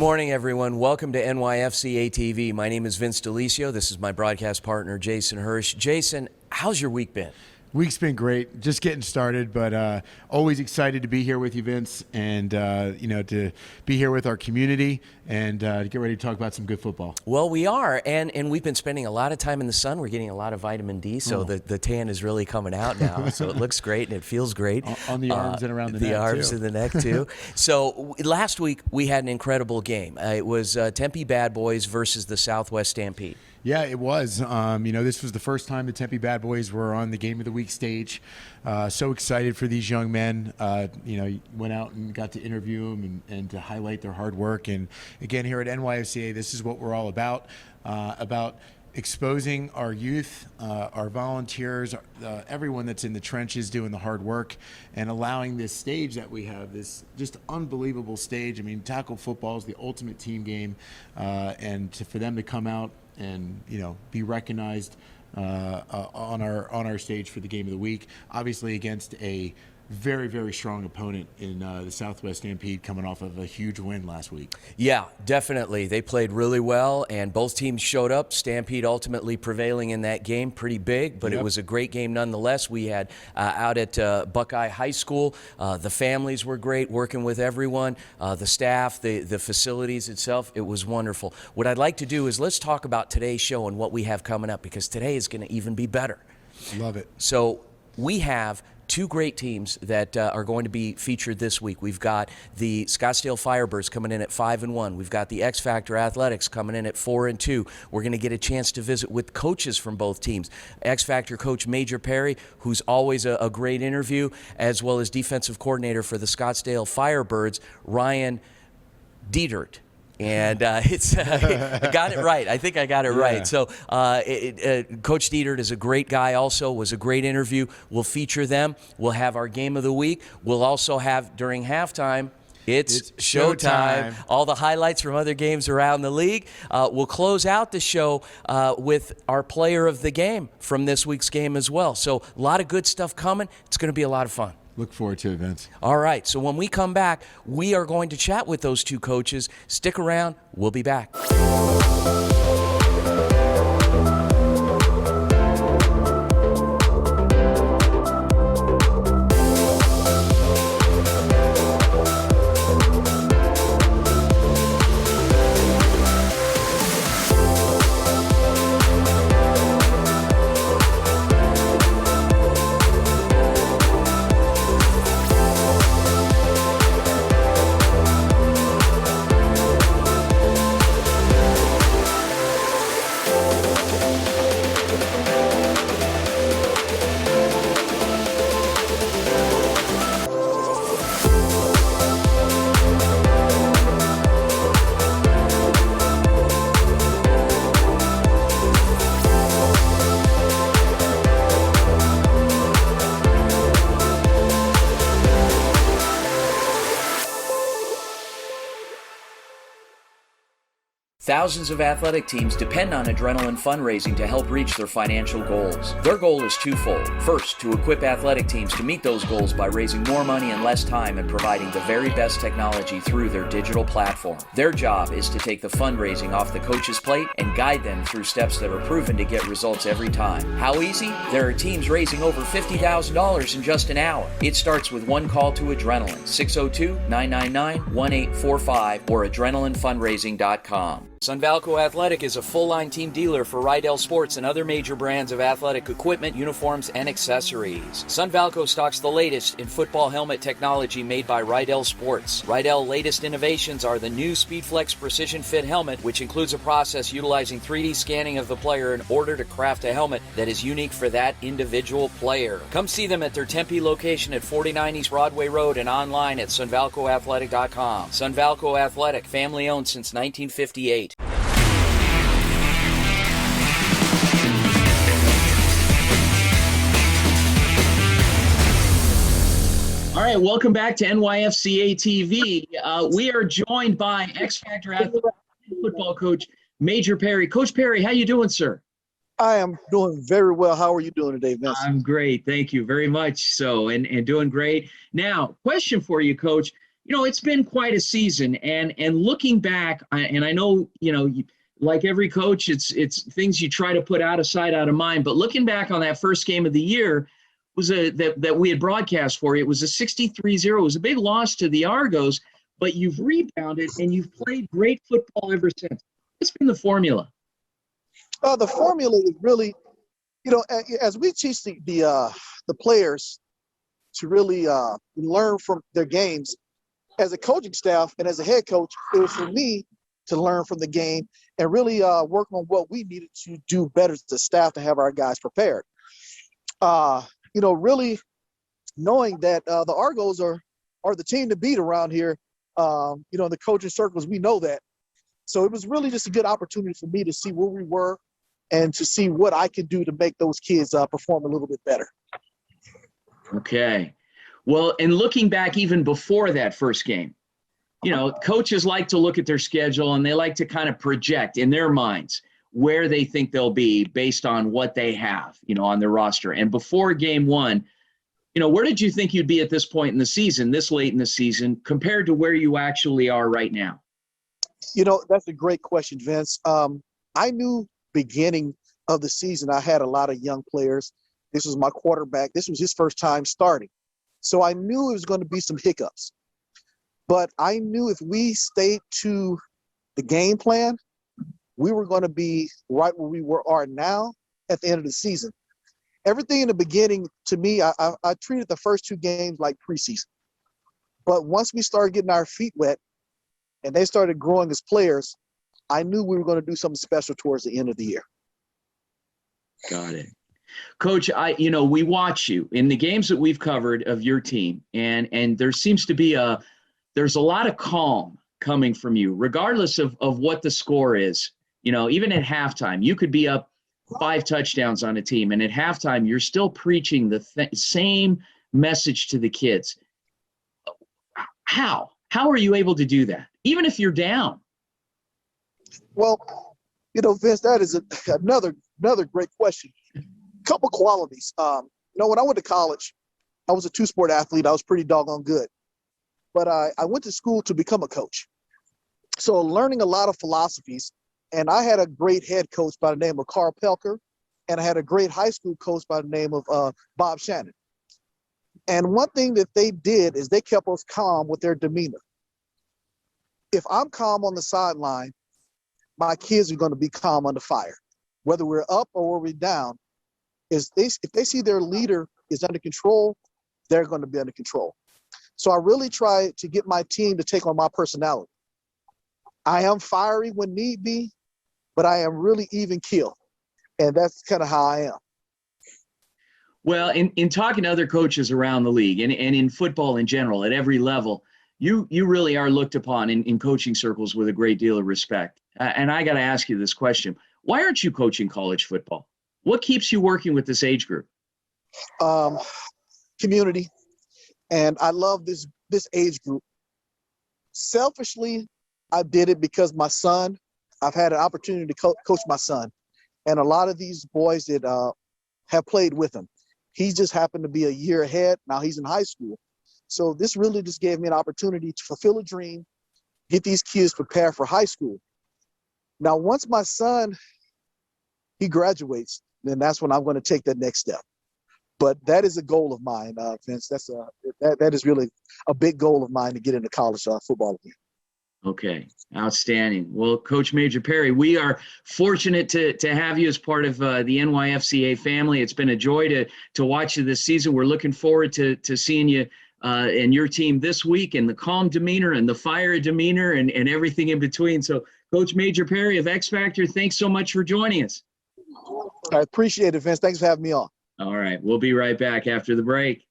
morning, everyone. Welcome to Nyfcatv. My name is Vince DeLisio. This is my broadcast partner, Jason Hirsch. Jason, how's your week been? Week's been great. Just getting started, but always excited to be here with you, Vince, and to be here with our community and to get ready to talk about some good football. Well, we are, and we've been spending a lot of time in the sun. We're getting a lot of vitamin D, so the tan is really coming out now. So it looks great and it feels great. On the arms and around the neck, the arms too. and the neck, too. So last week we had an incredible game. It was Tempe Bad Boys versus the Southwest Stampede. Yeah, it was. This was the first time the Tempe Bad Boys were on the Game of the Week stage. So excited for these young men. Went out and got to interview them and to highlight their hard work. And again, here at NYFCA, this is what we're all about exposing our youth, our volunteers, everyone that's in the trenches doing the hard work, and allowing this stage that we have, this just unbelievable stage. I mean, tackle football is the ultimate team game, for them to come out and be recognized on our stage for the Game of the Week, obviously against a very, very strong opponent in the Southwest Stampede, coming off of a huge win last week. Yeah, definitely. They played really well, and both teams showed up. Stampede ultimately prevailing in that game, pretty big, but It was a great game nonetheless. We had out at Buckeye High School, the families were great, working with everyone, the staff, the facilities itself. It was wonderful. What I'd like to do is let's talk about today's show and what we have coming up, because today is going to even be better. Love it. So we have two great teams that are going to be featured this week. We've got the Scottsdale Firebirds coming in at 5-1. We've got the X Factor Athletics coming in at 4-2. We're going to get a chance to visit with coaches from both teams. X Factor coach Major Perry, who's always a great interview, as well as defensive coordinator for the Scottsdale Firebirds, Ryan Dietert. And I got it right. I think I got it right. So Coach Dietert is a great guy also, was a great interview. We'll feature them. We'll have our Game of the Week. We'll also have, during halftime, it's showtime. All the highlights from other games around the league. We'll close out the show with our player of the game from this week's game as well. So a lot of good stuff coming. It's going to be a lot of fun. Look forward to it, Vince. All right, so when we come back, we are going to chat with those two coaches. Stick around. We'll be back. Thousands of athletic teams depend on Adrenaline fundraising to help reach their financial goals. Their goal is twofold. First, to equip athletic teams to meet those goals by raising more money in less time and providing the very best technology through their digital platform. Their job is to take the fundraising off the coach's plate and guide them through steps that are proven to get results every time. How easy? There are teams raising over $50,000 in just an hour. It starts with one call to Adrenaline, 602-999-1845 or adrenalinefundraising.com. Sunvalco Athletic is a full-line team dealer for Rydell Sports and other major brands of athletic equipment, uniforms, and accessories. Sunvalco stocks the latest in football helmet technology made by Rydell Sports. Rydell's latest innovations are the new SpeedFlex Precision Fit helmet, which includes a process utilizing 3D scanning of the player in order to craft a helmet that is unique for that individual player. Come see them at their Tempe location at 49 East Broadway Road and online at sunvalcoathletic.com. Sunvalco Athletic, family-owned since 1958. All right, welcome back to NYFCA TV. We are joined by X Factor Athletic football coach Major Perry. Coach Perry, how you doing, sir? I am doing very well. How are you doing today, Vince? I'm great. Thank you very much. And doing great. Now, question for you, Coach. it's been quite a season, and looking back, and I know, like every coach, it's things you try to put out of sight, out of mind. But looking back on that first game of the year, that we had broadcast for you, it was a 63-0. It was a big loss to the Argos, but you've rebounded and you've played great football ever since. What's been the formula? The formula is really, as we teach the players to really learn from their games, as a coaching staff and as a head coach, it was for me to learn from the game and really work on what we needed to do better as the staff to have our guys prepared. Really knowing that the Argos are the team to beat around here, in the coaching circles, we know that. So it was really just a good opportunity for me to see where we were and to see what I could do to make those kids perform a little bit better. Okay. Well, and looking back even before that first game, coaches like to look at their schedule and they like to kind of project in their minds where they think they'll be based on what they have, on their roster. And before game one, where did you think you'd be at this point in the season, this late in the season, compared to where you actually are right now? That's a great question, Vince. I knew beginning of the season I had a lot of young players. This was my quarterback. This was his first time starting. So I knew it was going to be some hiccups. But I knew if we stayed to the game plan, we were going to be right where we are now at the end of the season. Everything in the beginning, to me, I treated the first two games like preseason. But once we started getting our feet wet and they started growing as players, I knew we were going to do something special towards the end of the year. Got it. Coach, we watch you in the games that we've covered of your team, and there seems to be there's a lot of calm coming from you, regardless of what the score is. Even at halftime, you could be up 5 touchdowns on a team, and at halftime, you're still preaching the same message to the kids. How are you able to do that, even if you're down? Well, Vince, that is another great question. Couple qualities. When I went to college, I was a 2-sport athlete. I was pretty doggone good. But I went to school to become a coach. So learning a lot of philosophies, and I had a great head coach by the name of Carl Pelker, and I had a great high school coach by the name of Bob Shannon. And one thing that they did is they kept us calm with their demeanor. If I'm calm on the sideline, my kids are going to be calm under fire. Whether we're up or we're down, if they see their leader is under control, they're going to be under control. So I really try to get my team to take on my personality. I am fiery when need be, but I am really even keel. And that's kind of how I am. Well, in talking to other coaches around the league and in football in general, at every level, you really are looked upon in coaching circles with a great deal of respect. And I got to ask you this question. Why aren't you coaching college football? What keeps you working with this age group? Community. And I love this age group. Selfishly, I did it because my son, I've had an opportunity to coach my son. And a lot of these boys that have played with him. He just happened to be a year ahead. Now he's in high school. So this really just gave me an opportunity to fulfill a dream, get these kids prepared for high school. Now, once my son, he graduates, then that's when I'm going to take that next step. But that is a goal of mine, Vince. That is really a big goal of mine to get into college football again. Okay, outstanding. Well, Coach Major Perry, we are fortunate to have you as part of the NYFCA family. It's been a joy to watch you this season. We're looking forward to seeing you and your team this week, and the calm demeanor and the fire demeanor and everything in between. So, Coach Major Perry of X Factor, thanks so much for joining us. I appreciate it, Vince. Thanks for having me on. All right, we'll be right back after the break.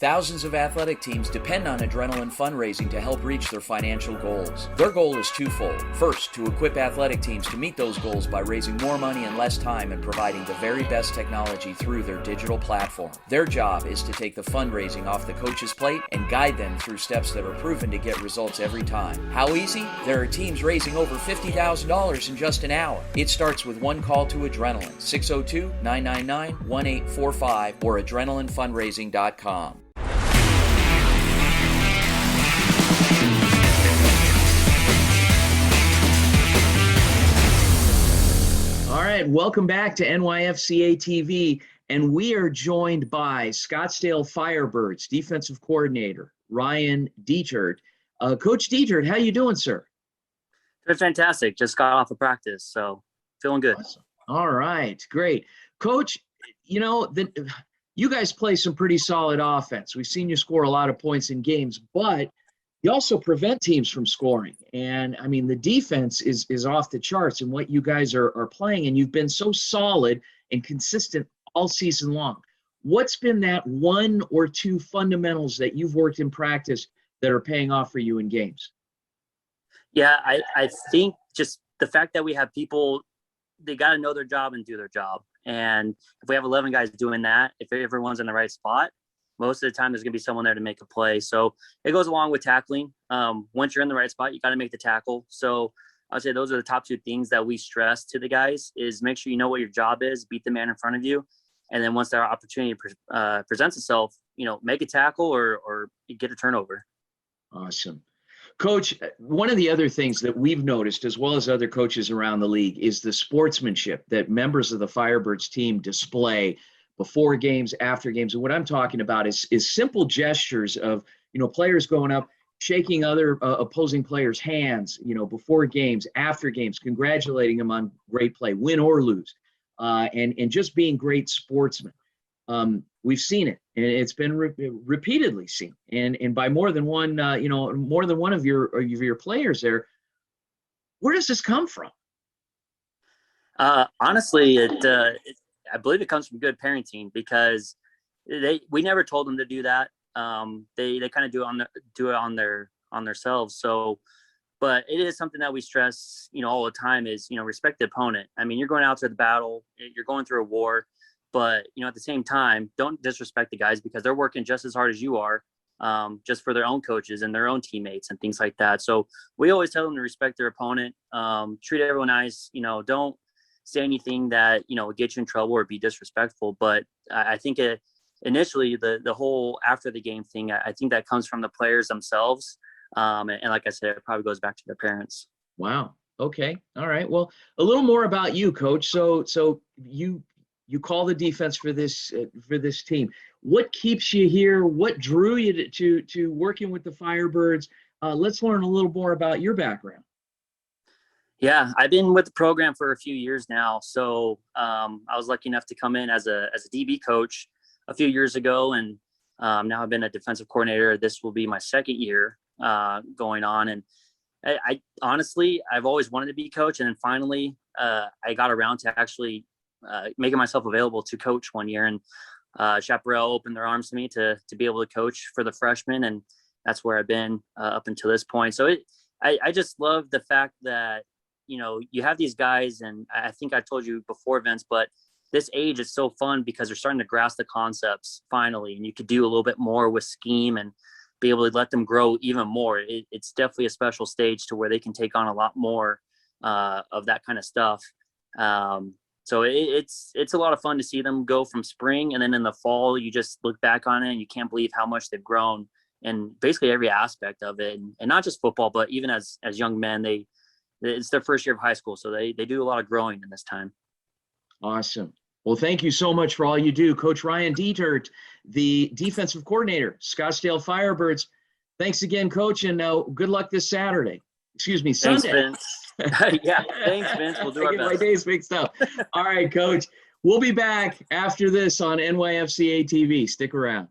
Thousands of athletic teams depend on Adrenaline fundraising to help reach their financial goals. Their goal is twofold. First, to equip athletic teams to meet those goals by raising more money in less time and providing the very best technology through their digital platform. Their job is to take the fundraising off the coach's plate and guide them through steps that are proven to get results every time. How easy? There are teams raising over $50,000 in just an hour. It starts with one call to Adrenaline, 602-999-1845 or adrenalinefundraising.com. All right, welcome back to NYFCA TV, and we are joined by Scottsdale Firebirds defensive coordinator Ryan Dietert. Coach Dietert, how you doing, sir? Doing fantastic. Just got off of practice, so feeling good. Awesome. All right, great. Coach, you guys play some pretty solid offense. We've seen you score a lot of points in games, but you also prevent teams from scoring. And, I mean, the defense is off the charts in what you guys are playing, and you've been so solid and consistent all season long. What's been that one or two fundamentals that you've worked in practice that are paying off for you in games? Yeah, I think just the fact that we have people, they got to know their job and do their job. And if we have 11 guys doing that, if everyone's in the right spot, most of the time there's going to be someone there to make a play. So it goes along with tackling. Once you're in the right spot, you got to make the tackle. So I would say those are the top two things that we stress to the guys is make sure you know what your job is, beat the man in front of you. And then once that opportunity presents itself, make a tackle or get a turnover. Awesome. Coach, one of the other things that we've noticed, as well as other coaches around the league, is the sportsmanship that members of the Firebirds team display before games, after games. And what I'm talking about is simple gestures of, players going up, shaking other opposing players' hands, before games, after games, congratulating them on great play, win or lose, and just being great sportsmen. We've seen it, and it's been repeatedly seen, and by more than one, more than one of your players there. Where does this come from? Honestly, I believe it comes from good parenting because we never told them to do that. They kind of do it on themselves. So, but it is something that we stress, all the time is, respect the opponent. I mean, you're going out to the battle, you're going through a war, but at the same time, don't disrespect the guys because they're working just as hard as you are, just for their own coaches and their own teammates and things like that. So we always tell them to respect their opponent, treat everyone nice, don't say anything that would get you in trouble or be disrespectful. But I think initially the whole after the game thing, I think that comes from the players themselves, and like I said, it probably goes back to their parents. Wow. Okay. All right. Well, a little more about you, Coach. So you call the defense for this team. What keeps you here? What drew you to working with the Firebirds? Let's learn a little more about your background. Yeah, I've been with the program for a few years now. So I was lucky enough to come in as a DB coach a few years ago, and now I've been a defensive coordinator. This will be my second year going on, and I honestly I've always wanted to be coach, and then finally I got around to actually making myself available to coach one year, and Chaparral opened their arms to me to be able to coach for the freshmen, and that's where I've been up until this point. So I just love the fact that you have these guys, and I think I told you before, Vince, but this age is so fun because they're starting to grasp the concepts finally, and you could do a little bit more with scheme and be able to let them grow even more. It's definitely a special stage to where they can take on a lot more of that kind of stuff. So it's a lot of fun to see them go from spring, and then in the fall, you just look back on it and you can't believe how much they've grown in basically every aspect of it, and not just football, but even as young men, it's their first year of high school, so they do a lot of growing in this time. Awesome. Well, thank you so much for all you do. Coach Ryan Dietert, the defensive coordinator, Scottsdale Firebirds. Thanks again, Coach, and good luck this Saturday. Excuse me, Sunday. Thanks, Vince. Yeah, thanks, Vince. We'll do our best. My days mixed up. All right, Coach. We'll be back after this on NYFCA TV. Stick around.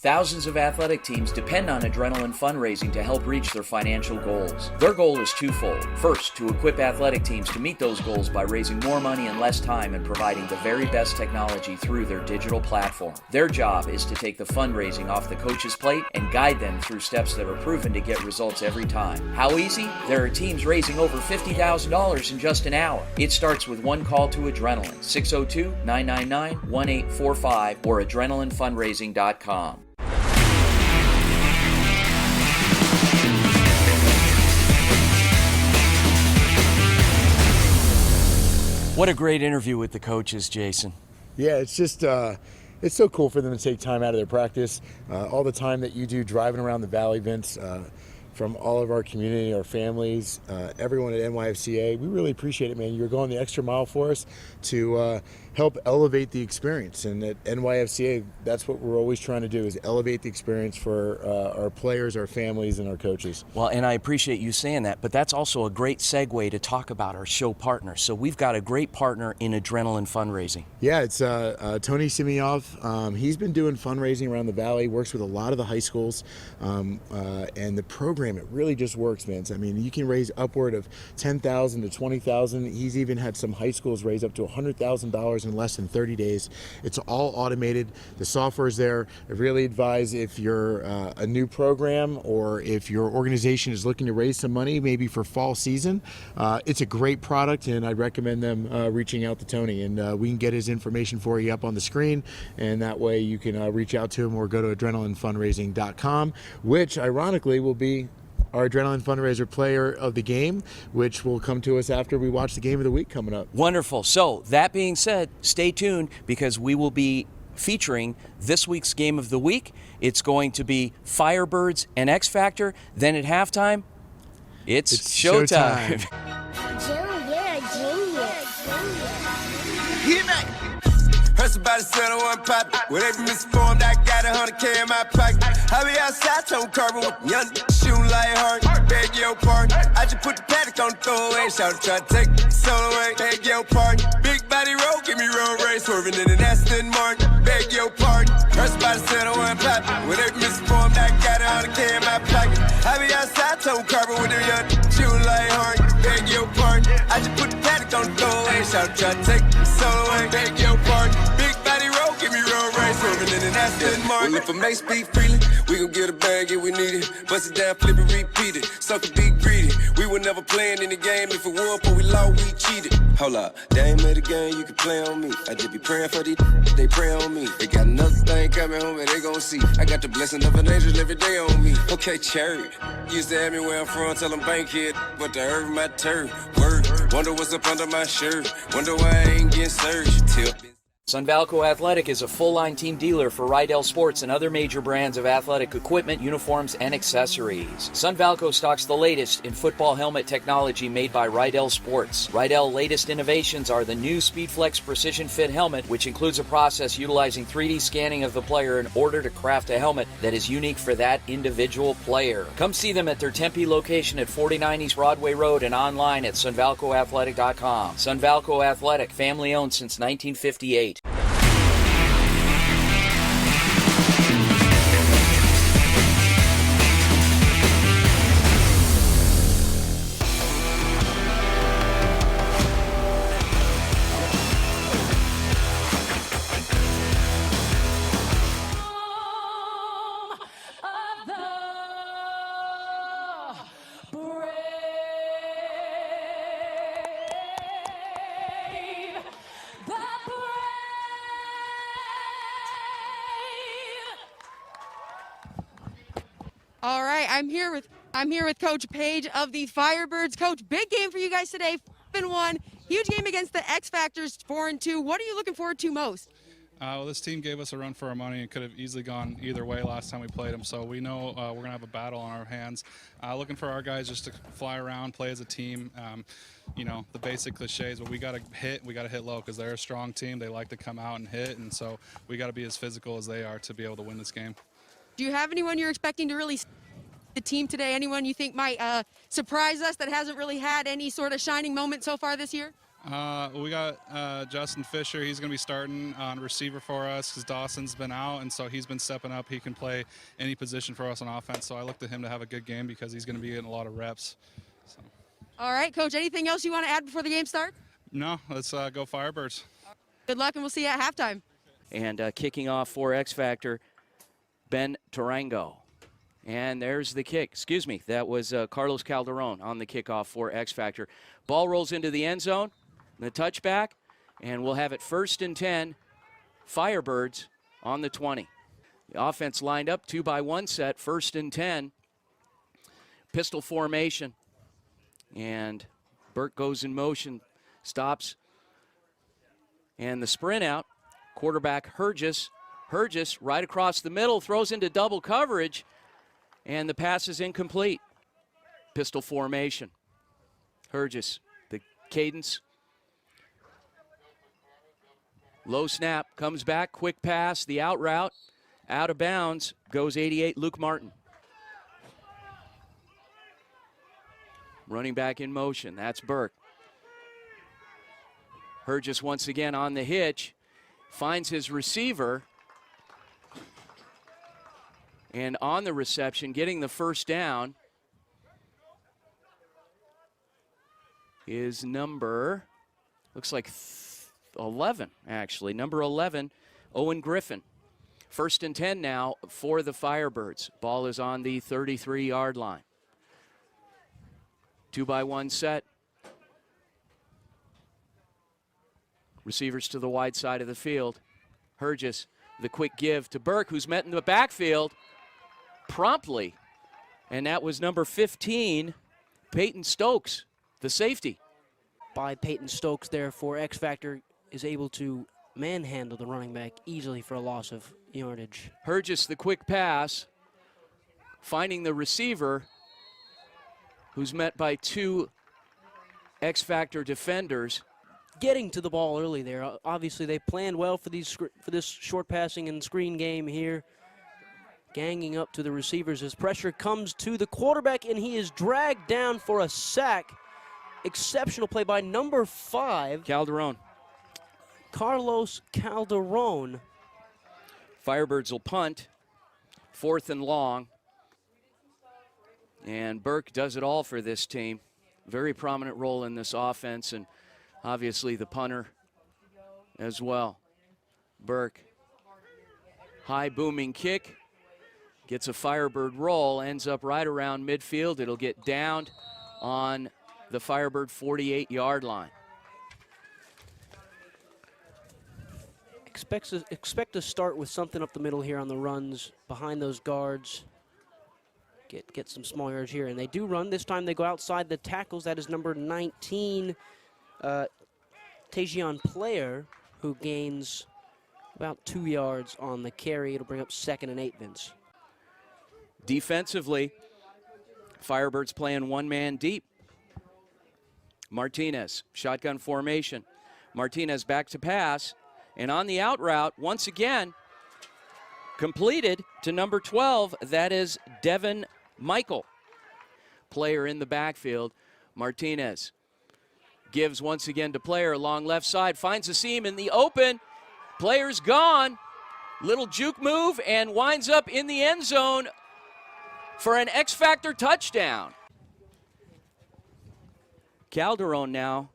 Thousands of athletic teams depend on Adrenaline fundraising to help reach their financial goals. Their goal is twofold. First, to equip athletic teams to meet those goals by raising more money in less time and providing the very best technology through their digital platform. Their job is to take the fundraising off the coach's plate and guide them through steps that are proven to get results every time. How easy? There are teams raising over $50,000 in just an hour. It starts with one call to Adrenaline, 602-999-1845 or adrenalinefundraising.com. What a great interview with the coaches, Jason. Yeah, it's just it's so cool for them to take time out of their practice. All the time that you do driving around the Valley, Vince, from all of our community, our families, everyone at NYFCA, we really appreciate it, man. You're going the extra mile for us to help elevate the experience. And at NYFCA, that's what we're always trying to do, is elevate the experience for our players, our families, and our coaches. Well, and I appreciate you saying that, but that's also a great segue to talk about our show partner. So we've got a great partner in Adrenaline fundraising. Yeah, it's Tony Simionov. He's been doing fundraising around the Valley, works with a lot of the high schools, and the program, it really just works, man. I mean, you can raise upward of $10,000 to $20,000. He's even had some high schools raise up to $100,000 in less than 30 days. It's all automated. The software is there. I really advise, if you're a new program or if your organization is looking to raise some money, maybe for fall season, it's a great product, and I recommend them reaching out to Tony. And we can get his information for you up on the screen, and that way you can reach out to him or go to adrenalinefundraising.com, which ironically will be our Adrenaline Fundraiser Player of the Game, which will come to us after we watch the Game of the Week coming up. Wonderful. So that being said, stay tuned, because we will be featuring this week's Game of the Week. It's going to be Firebirds and X Factor. Then at halftime, it's showtime. Heard somebody said I wasn't poppin'. Well, they misinformed, I got 100K in my pocket. I be outside, told carbon with young shooting like hard. Beg your pardon. I just put the paddock on the throwaway. Shout try to take the soul away. Beg your pardon. Big body roll, give me road race. Swerving in an Aston Martin. Beg your pardon. Heard somebody said I wasn't poppin'. Well, they misinformed, I got 100K in my pocket. I be outside, told carbon with them young shooting like hard. Beg your pardon. I just put the paddock on the throwaway. Shout try to take the soul away. Beg your pardon. Big body roll, give me road race, swerving in an Aston Martin. Well, if I may speak freely, we gon' get a bag if we need it. Bust it down, flip it, repeat it. Sucker be greedy. We were never playing in the game. If it won, but we lost, we cheated. Hold up, they ain't made a game, you can play on me. I just be praying for these, they pray on me. They got another thing coming home and they gon' see. I got the blessing of an angel every day on me. Okay, cherry. Used to have me where I'm from, tell them bank kid, but to hurt my turf. Word, wonder what's up under my shirt. Wonder why I ain't getting searched. Tip. Sunvalco Athletic is a full-line team dealer for Rydell Sports and other major brands of athletic equipment, uniforms, and accessories. Sunvalco stocks the latest in football helmet technology made by Rydell Sports. Rydell's latest innovations are the new SpeedFlex Precision Fit helmet, which includes a process utilizing 3D scanning of the player in order to craft a helmet that is unique for that individual player. Come see them at their Tempe location at 49 East Broadway Road and online at sunvalcoathletic.com. Sunvalco Athletic, family-owned since 1958. All right, I'm here with Coach Page of the Firebirds. Coach, big game for you guys today, 5-1. Huge game against the X Factors, 4-2. What are you looking forward to most? Well, this team gave us a run for our money. It could have easily gone either way last time we played them, so we know we're going to have a battle on our hands. Looking for our guys just to fly around, play as a team. You know, the basic cliches, but we got to hit low because they're a strong team. They like to come out and hit, and so we got to be as physical as they are to be able to win this game. Do you have anyone you're expecting to really the team today? Anyone you think might surprise us that hasn't really had any sort of shining moment so far this year? We got Justin Fisher. He's going to be starting on receiver for us because Dawson's been out, and so he's been stepping up. He can play any position for us on offense, so I look to him to have a good game because he's going to be getting a lot of reps. So. All right, Coach, anything else you want to add before the game starts? No, let's go Firebirds. Good luck, and we'll see you at halftime. And kicking off for X Factor, Ben Tarango. And there's the kick. Excuse me, that was Carlos Calderon on the kickoff for X Factor. Ball rolls into the end zone, the touchback, and we'll have it 1st and 10, Firebirds on the 20. The offense lined up, 2-by-1 set, 1st and 10. Pistol formation. And Burke goes in motion, stops, and the sprint out. Quarterback Hergis. Hergis right across the middle, throws into double coverage, and the pass is incomplete. Pistol formation. Hergis, the cadence. Low snap, comes back, quick pass, the out route, out of bounds, goes 88, Luke Martin. Running back in motion, that's Burke. Hergis once again on the hitch, finds his receiver, and on the reception, getting the first down, is number, looks like 11, actually. Number 11, Owen Griffin. 1st and 10 now for the Firebirds. Ball is on the 33-yard line. 2-by-1 set. Receivers to the wide side of the field. Hergis, the quick give to Burke, who's met in the backfield promptly. And that was number 15, Peyton Stokes, the safety. By Peyton Stokes there for X Factor is able to manhandle the running back easily for a loss of yardage. Hergis, the quick pass, finding the receiver, who's met by 2 X Factor defenders. Getting to the ball early there. Obviously, they planned well for this short passing and screen game here. Ganging up to the receivers as pressure comes to the quarterback, and he is dragged down for a sack. Exceptional play by number 5. Calderon. Carlos Calderon. Firebirds will punt. 4th and long. And Burke does it all for this team. Very prominent role in this offense, and obviously the punter as well. Burke. High booming kick. Gets a Firebird roll, ends up right around midfield. It'll get downed on the Firebird 48-yard line. Expect to start with something up the middle here on the runs, behind those guards. Get some small yards here, and they do run. This time they go outside the tackles. That is number 19, Tajion Player, who gains about 2 yards on the carry. It'll bring up 2nd and 8, Vince. Defensively, Firebirds playing one-man deep. Martinez, shotgun formation. Martinez back to pass, and on the out route, once again, completed to number 12. That is Devin Michael. Player in the backfield. Martinez gives once again to Player along left side, finds a seam in the open. Player's gone. Little juke move and winds up in the end zone for an X Factor touchdown. Calderon now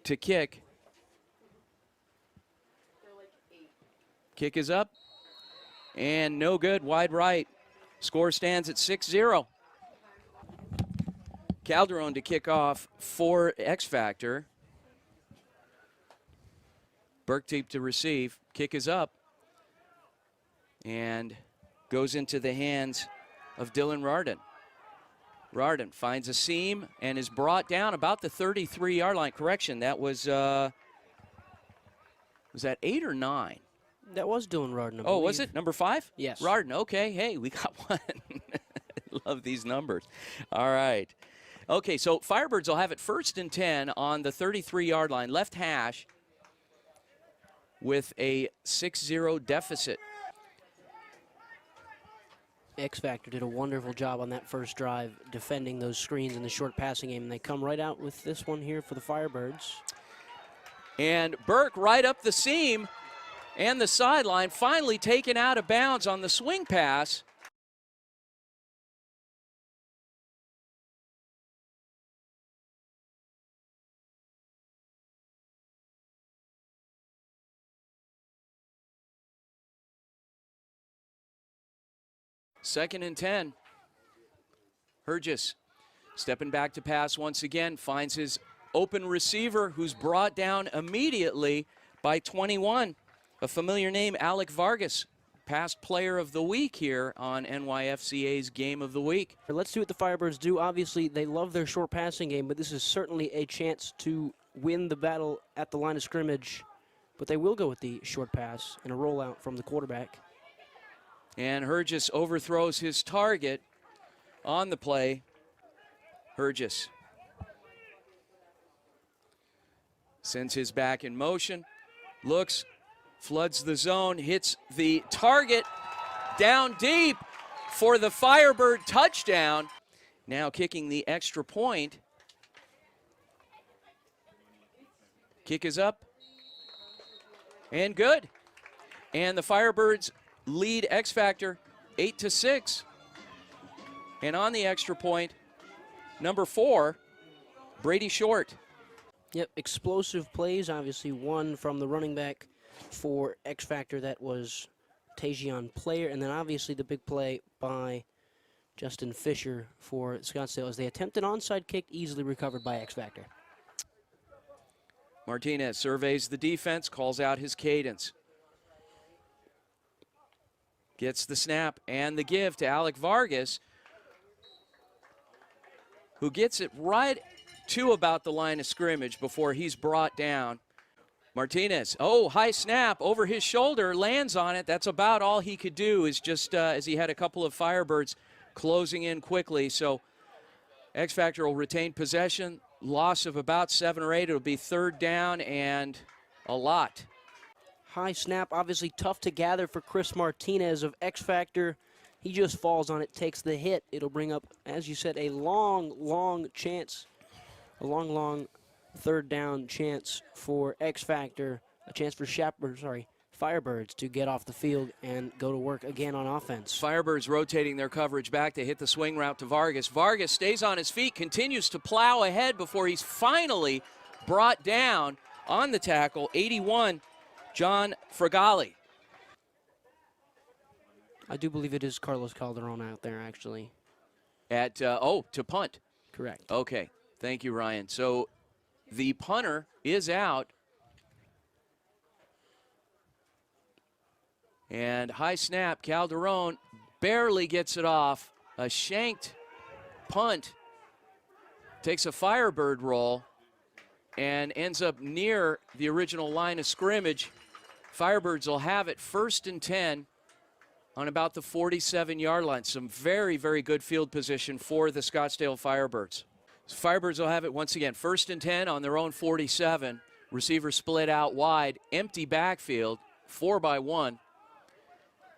to kick. Kick is up and no good, wide right. Score stands at 6-0. Calderon to kick off for X Factor. Burke deep to receive. Kick is up and goes into the hands of Dylan Rardin. Rardin finds a seam and is brought down about the 33-yard line. Correction, that was that 8 or 9? That was Dylan Rardin, I Oh, believe. was it? Number 5? Yes. Rardin, okay. Hey, we got one. Love these numbers. All right. Okay, so Firebirds will have it 1st and 10 on the 33-yard line, left hash, with a 6-0 deficit. X Factor did a wonderful job on that first drive defending those screens in the short passing game, and they come right out with this one here for the Firebirds. And Burke right up the seam and the sideline, finally taken out of bounds on the swing pass. Second and 10. Hergis stepping back to pass once again, finds his open receiver who's brought down immediately by 21. A familiar name, Alec Vargas, past player of the week here on NYFCA's Game of the Week. Let's see what the Firebirds do. Obviously, they love their short passing game, but this is certainly a chance to win the battle at the line of scrimmage. But they will go with the short pass and a rollout from the quarterback. And Hergis overthrows his target on the play. Hergis sends his back in motion, looks, floods the zone, hits the target down deep for the Firebird touchdown. Now kicking the extra point. Kick is up and good. And the Firebirds lead X Factor 8-6. And on the extra point, number 4, Brady Short. Yep, explosive plays. Obviously, one from the running back for X Factor that was Tajion Player, and then obviously the big play by Justin Fisher for Scottsdale as they attempted onside kick, easily recovered by X Factor. Martinez surveys the defense, calls out his cadence. Gets the snap and the give to Alec Vargas, who gets it right to about the line of scrimmage before he's brought down. Martinez, high snap over his shoulder, lands on it. That's about all he could do, is just as he had a couple of Firebirds closing in quickly. So X Factor will retain possession, loss of about 7 or 8. It'll be third down and a lot. High snap, obviously tough to gather for Chris Martinez of X Factor. He just falls on it, takes the hit. It'll bring up, as you said, a long chance, a long third down chance for X Factor, a chance for Firebirds to get off the field and go to work again on offense. Firebirds rotating their coverage back to hit the swing route to Vargas. Vargas stays on his feet, continues to plow ahead before he's finally brought down on the tackle. 81, John Fragali. I do believe it is Carlos Calderon out there, actually. To punt. Correct. Okay, thank you, Ryan. So the punter is out. And high snap, Calderon barely gets it off. A shanked punt takes a Firebird roll and ends up near the original line of scrimmage. Firebirds will have it 1st and 10 on about the 47-yard line. Some very, very good field position for the Scottsdale Firebirds. Firebirds will have it once again, 1st and 10 on their own 47. Receiver split out wide, empty backfield, 4-by-1.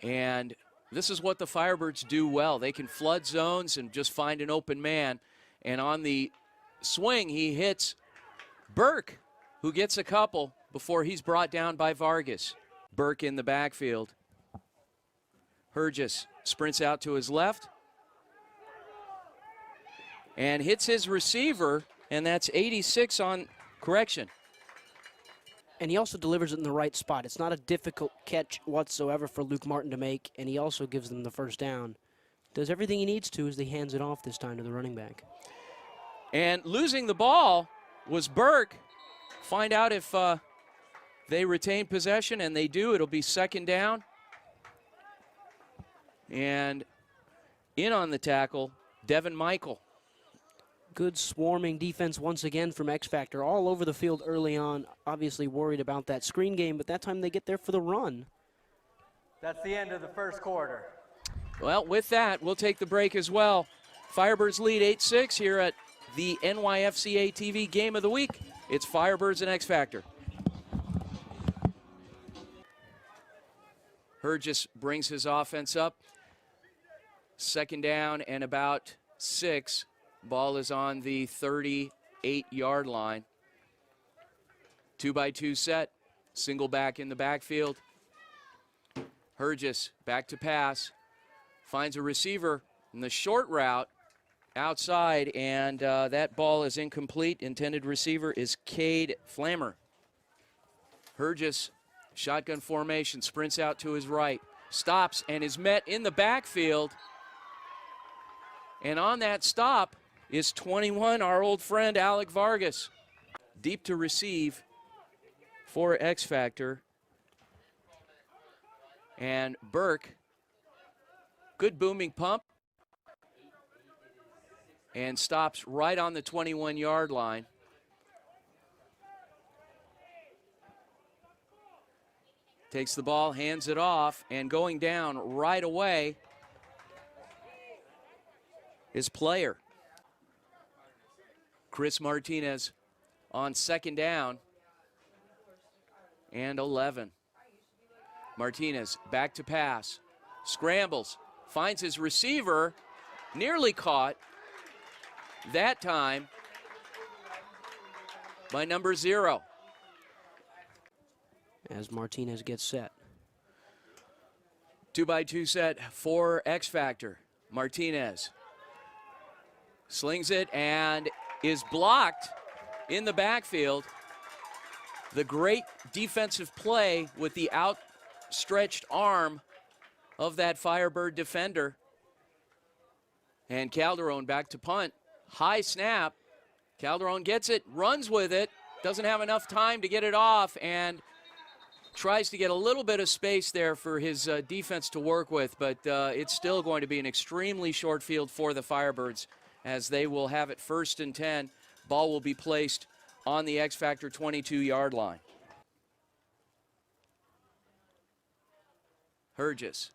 And this is what the Firebirds do well. They can flood zones and just find an open man. And on the swing, he hits Burke, who gets a couple before he's brought down by Vargas. Burke in the backfield. Hergis sprints out to his left and hits his receiver, and that's 86 on correction. And he also delivers it in the right spot. It's not a difficult catch whatsoever for Luke Martin to make, and he also gives them the first down. Does everything he needs to as he hands it off this time to the running back. And losing the ball was Burke. Find out if they retain possession, and they do. It'll be 2nd down. And in on the tackle, Devin Michael. Good swarming defense once again from X Factor. All over the field early on. Obviously worried about that screen game, but that time they get there for the run. That's the end of the first quarter. Well, with that, we'll take the break as well. Firebirds lead 8-6 here at the NYFCA TV Game of the Week. It's Firebirds and X Factor. Hergis brings his offense up. 2nd down and about 6. Ball is on the 38-yard line. 2-by-2 set. Single back in the backfield. Hergis back to pass. Finds a receiver in the short route outside, and that ball is incomplete. Intended receiver is Cade Flammer. Hergis, shotgun formation, sprints out to his right, stops and is met in the backfield. And on that stop is 21, our old friend Alec Vargas. Deep to receive for X Factor. And Burke, good booming pump, and stops right on the 21-yard line. Takes the ball, hands it off, and going down right away is player. Chris Martinez on 2nd down and 11. Martinez back to pass, scrambles, finds his receiver, nearly caught, that time by number 0. As Martinez gets set. 2-by-2 set for X Factor. Martinez slings it and is blocked in the backfield. The great defensive play with the outstretched arm of that Firebird defender. And Calderon back to punt. High snap. Calderon gets it, runs with it, doesn't have enough time to get it off, and tries to get a little bit of space there for his defense to work with, but it's still going to be an extremely short field for the Firebirds as they will have it 1st and 10. Ball will be placed on the X Factor 22-yard line. Hergis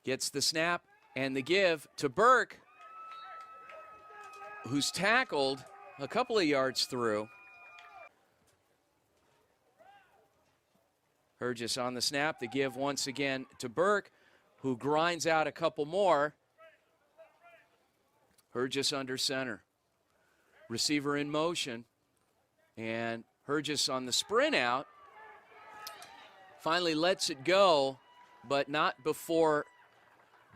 gets the snap and the give to Burke, who's tackled a couple of yards through. Hergis on the snap, the give once again to Burke, who grinds out a couple more. Hergis under center. Receiver in motion, and Hergis on the sprint out. Finally lets it go, but not before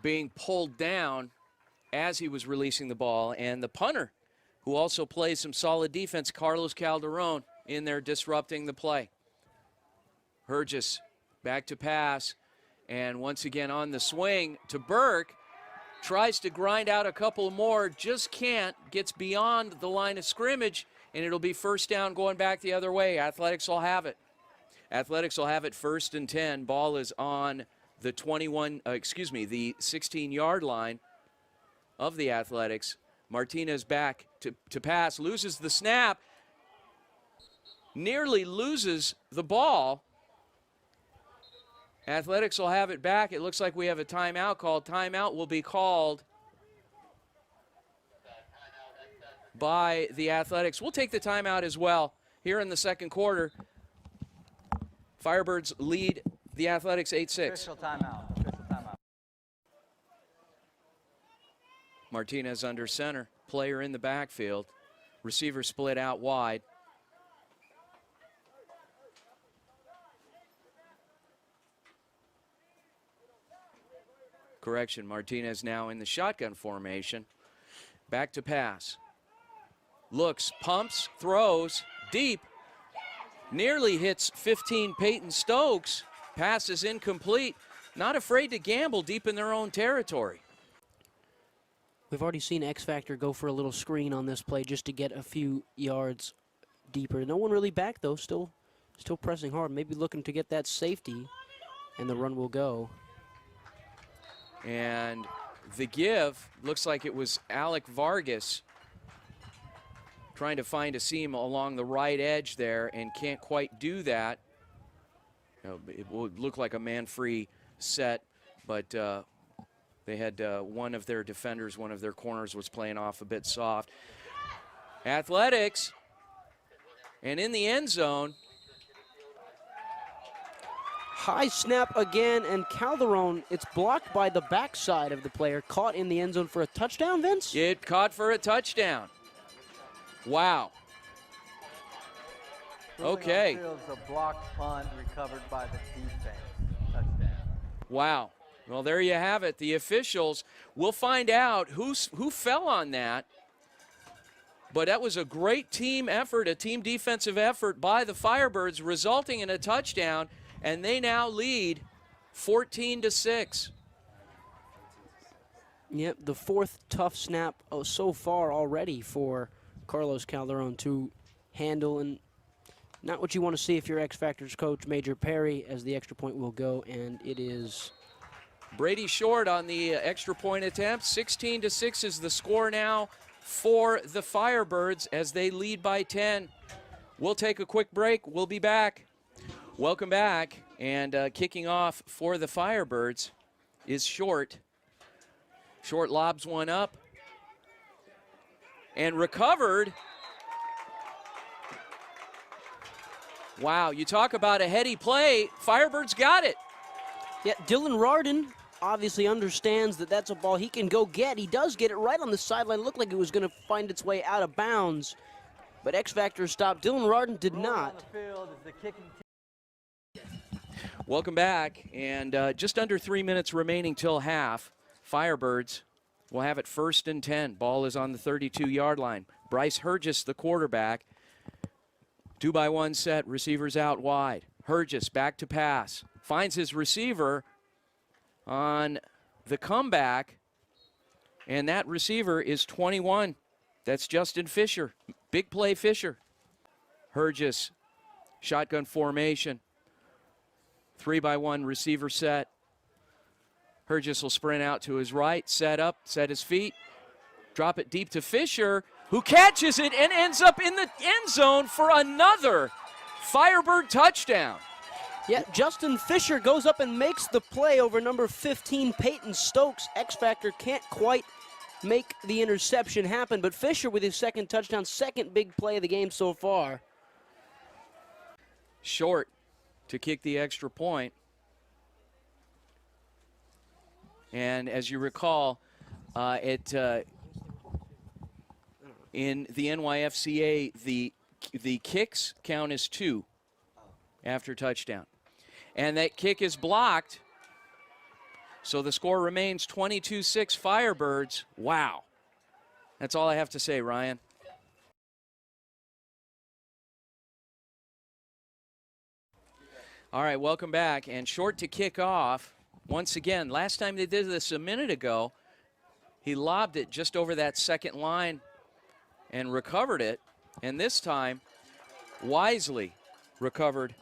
being pulled down as he was releasing the ball. And the punter, who also plays some solid defense, Carlos Calderon, in there disrupting the play. Hergis back to pass, and once again on the swing to Burke. Tries to grind out a couple more, just can't, gets beyond the line of scrimmage, and it'll be 1st down going back the other way. Athletics will have it. Athletics will have it 1st and 10. Ball is on the 16-yard line of the Athletics. Martinez back to pass, loses the snap, nearly loses the ball. Athletics will have it back. It looks like we have a timeout called. Timeout will be called by the Athletics. We'll take the timeout as well here in the 2nd quarter. Firebirds lead the Athletics 8-6. Official timeout. Official timeout. Martinez under center. Player in the backfield. Receiver split out wide. Correction, Martinez now in the shotgun formation. Back to pass. Looks, pumps, throws, deep. Nearly hits 15 Peyton Stokes. Pass is incomplete. Not afraid to gamble deep in their own territory. We've already seen X Factor go for a little screen on this play just to get a few yards deeper. No one really back, though. Still pressing hard. Maybe looking to get that safety, and the run will go. And the give, looks like it was Alec Vargas trying to find a seam along the right edge there and can't quite do that. It would look like a man-free set, but they had one of their defenders, one of their corners was playing off a bit soft. Athletics, and in the end zone. High snap again, and Calderon, it's blocked by the backside of the player, caught in the end zone for a touchdown, Vince? It caught for a touchdown. Wow. Okay. Field's a blocked punt recovered by the defense. Touchdown. Wow. Well, there you have it. The officials will find out who fell on that. But that was a great team effort, a team defensive effort by the Firebirds, resulting in a touchdown, and they now lead 14-6. Yep, the fourth tough snap so far already for Carlos Calderon to handle, and not what you want to see if you're X Factor's coach, Major Perry, as the extra point will go, and it is Brady Short on the extra point attempt. 16-6 is the score now for the Firebirds as they lead by 10. We'll take a quick break. We'll be back. Welcome back. And kicking off for the Firebirds is Short. Short lobs one up and recovered. Wow, you talk about a heady play. Firebirds got it. Yeah, Dylan Rardin obviously understands that that's a ball he can go get. He does get it right on the sideline. Looked like it was going to find its way out of bounds, but X Factor stopped. Dylan Rardin did not. Welcome back, and just under 3 minutes remaining till half. Firebirds will have it 1st and 10. Ball is on the 32-yard line. Bryce Hergis, the quarterback. 2-by-1 set, receivers out wide. Hergis back to pass. Finds his receiver on the comeback, and that receiver is 21. That's Justin Fisher. Big play Fisher. Hergis, shotgun formation. 3-by-1 receiver set. Hergis will sprint out to his right, set up, set his feet, drop it deep to Fisher, who catches it and ends up in the end zone for another Firebird touchdown. Yeah, Justin Fisher goes up and makes the play over number 15, Peyton Stokes. X Factor can't quite make the interception happen, but Fisher with his second touchdown, second big play of the game so far. Short to kick the extra point. And as you recall, in the NYFCA, the kicks count as 2 after touchdown. And that kick is blocked. So the score remains 22-6 Firebirds. Wow. That's all I have to say, Ryan. All right, welcome back. And Short to kick off. Once again, last time they did this a minute ago, he lobbed it just over that second line and recovered it. And this time, wisely recovered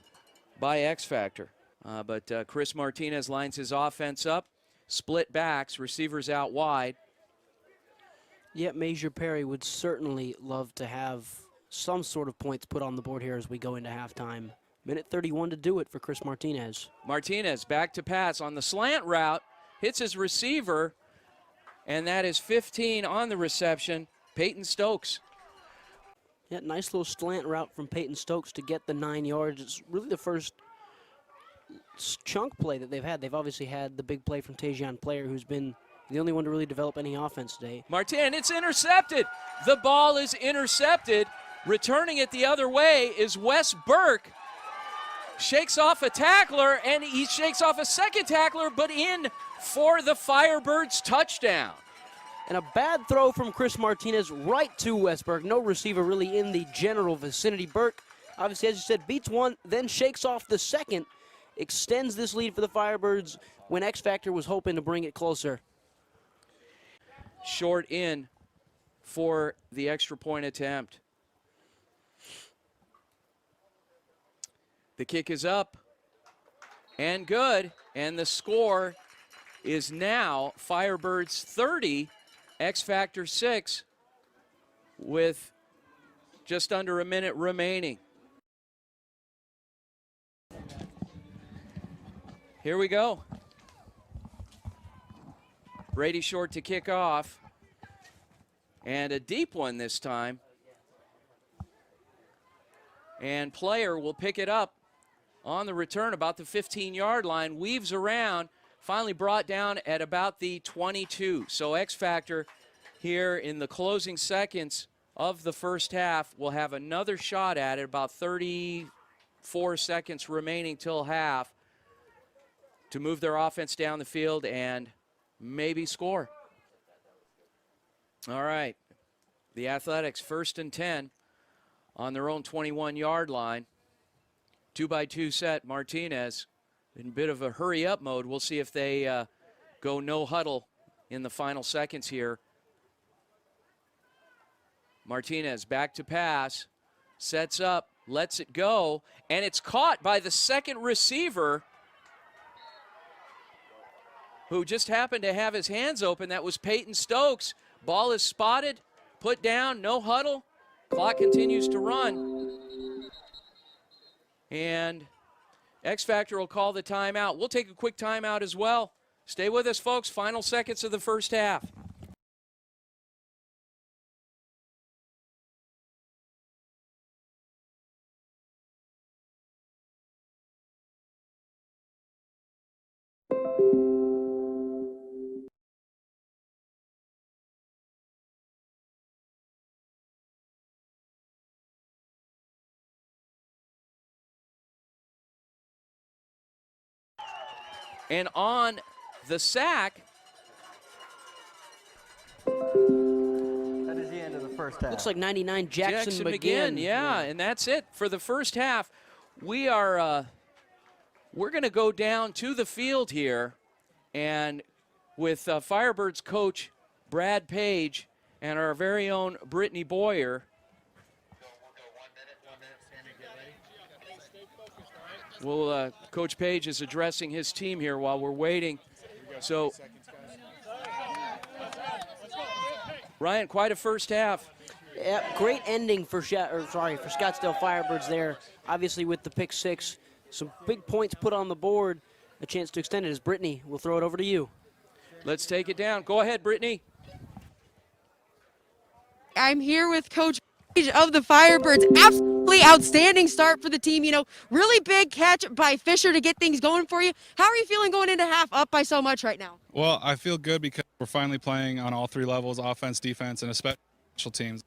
by X Factor. But Chris Martinez lines his offense up, split backs, receivers out wide. Yeah, Major Perry would certainly love to have some sort of points put on the board here as we go into halftime. Minute 31 to do it for Chris Martinez. Martinez back to pass on the slant route, hits his receiver, and that is 15 on the reception, Peyton Stokes. Yeah, nice little slant route from Peyton Stokes to get the 9 yards. It's really the first chunk play that they've had. They've obviously had the big play from Tajion Player, who's been the only one to really develop any offense today. Martin, it's intercepted. The ball is intercepted. Returning it the other way is Wes Burke. Shakes off a tackler, and he shakes off a second tackler, but in for the Firebirds touchdown. And a bad throw from Chris Martinez right to Westberg. No receiver really in the general vicinity. Burke, obviously, as you said, beats one, then shakes off the second. Extends this lead for the Firebirds when X Factor was hoping to bring it closer. Short in for the extra point attempt. The kick is up and good, and the score is now Firebirds 30, X Factor 6, with just under a minute remaining. Here we go. Brady Short to kick off, and a deep one this time. And Player will pick it up on the return about the 15-yard line, weaves around, finally brought down at about the 22. So X Factor here in the closing seconds of the first half will have another shot at it, about 34 seconds remaining till half, to move their offense down the field and maybe score. All right, the Athletics 1st and 10 on their own 21-yard line. 2-by-2 set. Martinez in a bit of a hurry-up mode. We'll see if they go no huddle in the final seconds here. Martinez back to pass, sets up, lets it go, and it's caught by the second receiver, who just happened to have his hands open. That was Peyton Stokes. Ball is spotted, put down, no huddle. Clock continues to run. And X Factor will call the timeout. We'll take a quick timeout as well. Stay with us, folks. Final seconds of the first half. And on the sack, That is the end of the first half. Looks like 99 Jackson McGinn. Yeah, and that's it for the first half. We are we're going to go down to the field here, and with Firebirds coach Brad Page and our very own Brittany Boyer. Well, Coach Page is addressing his team here while we're waiting. So, Ryan, quite a first half. Yeah, great ending for Scottsdale Firebirds there. Obviously with the pick six, some big points put on the board, a chance to extend it. As Brittany, we'll throw it over to you. Let's take it down. Go ahead, Brittany. I'm here with Coach Page of the Firebirds. Absolutely outstanding start for the team. You know, really big catch by Fisher to get things going for you. How are you feeling going into half up by so much right now? Well, I feel good because we're finally playing on all three levels, offense, defense, and especially special teams.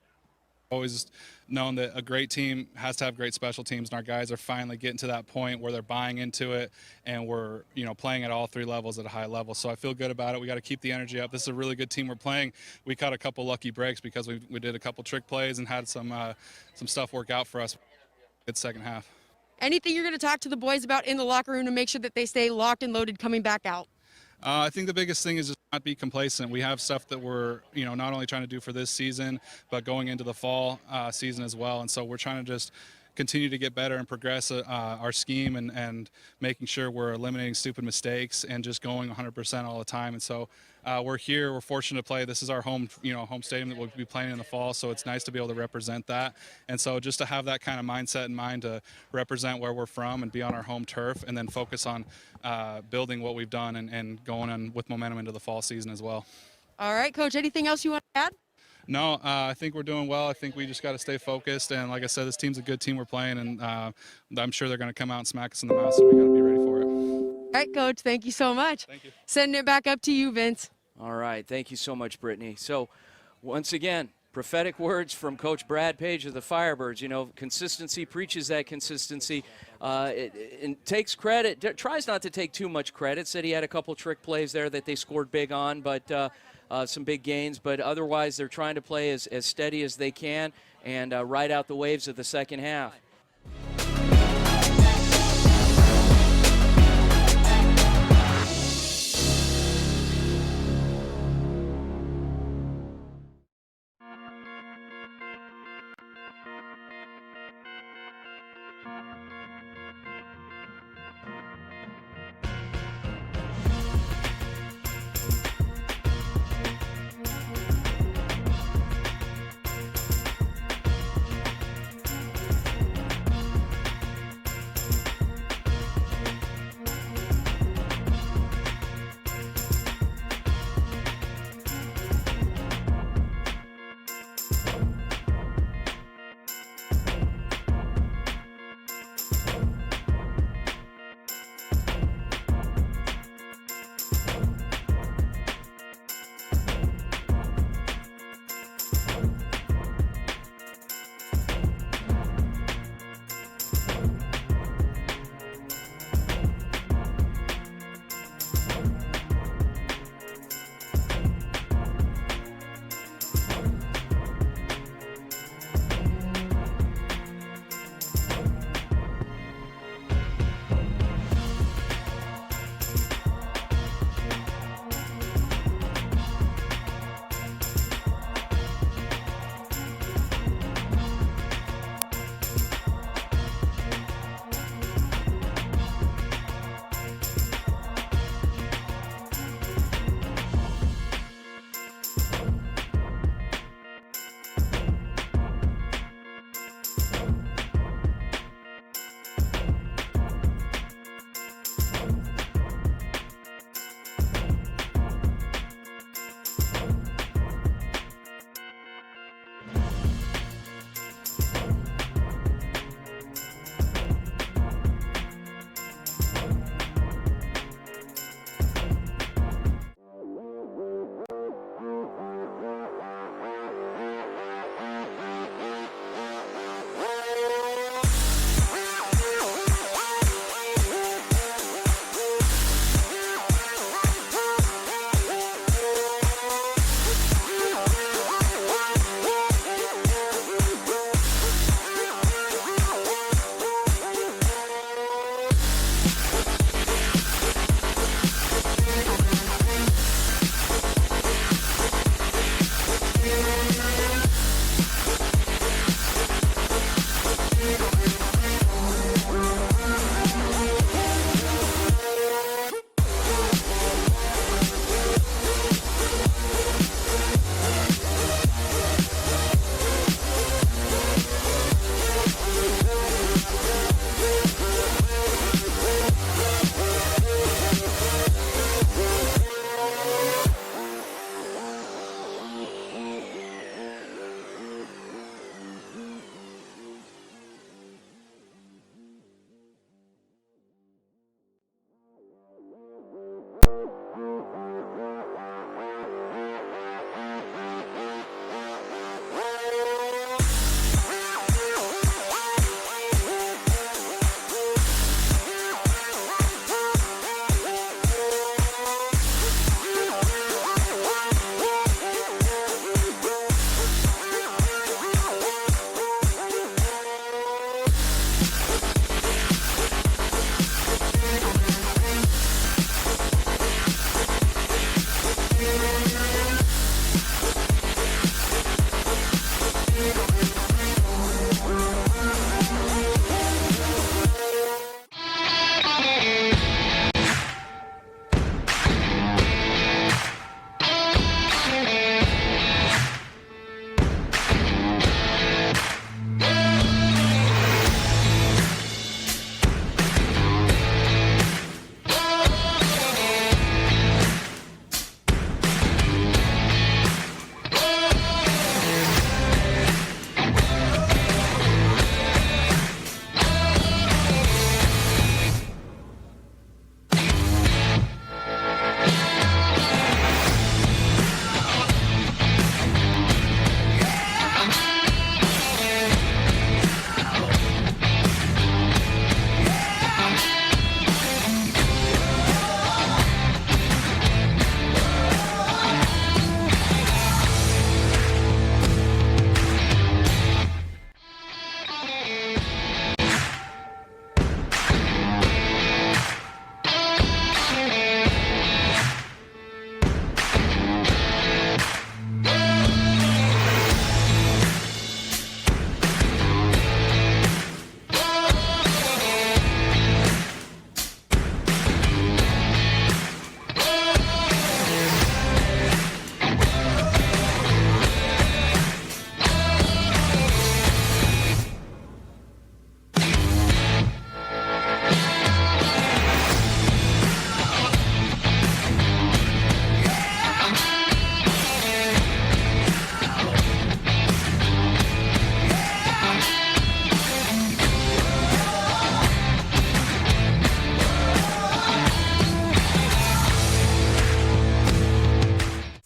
Always known that a great team has to have great special teams, and our guys are finally getting to that point where they're buying into it, and we're playing at all three levels at a high level. So I feel good about it. We got to keep the energy up. This is a really good team we're playing. We caught a couple lucky breaks because we did a couple trick plays and had some stuff work out for us. Good second half. Anything you're going to talk to the boys about in the locker room to make sure that they stay locked and loaded coming back out? I think the biggest thing is just not be complacent. We have stuff that we're, not only trying to do for this season, but going into the fall season as well. And so we're trying to just continue to get better and progress our scheme and making sure we're eliminating stupid mistakes and just going 100% all the time. And so we're here. We're fortunate to play. This is our home stadium that we'll be playing in the fall. So it's nice to be able to represent that. And so just to have that kind of mindset in mind to represent where we're from and be on our home turf, and then focus on building what we've done and going on with momentum into the fall season as well. All right, Coach, anything else you want to add? No, I think we're doing well. I think we just got to stay focused. And like I said, this team's a good team we're playing, and I'm sure they're going to come out and smack us in the mouth, so we got to be ready for it. All right, Coach, thank you so much. Thank you. Sending it back up to you, Vince. All right, thank you so much, Brittany. So, once again, prophetic words from Coach Brad Page of the Firebirds. Consistency, preaches that consistency. It takes credit, tries not to take too much credit. Said he had a couple trick plays there that they scored big on, but some big gains. But otherwise, they're trying to play as steady as they can and ride out the waves of the second half.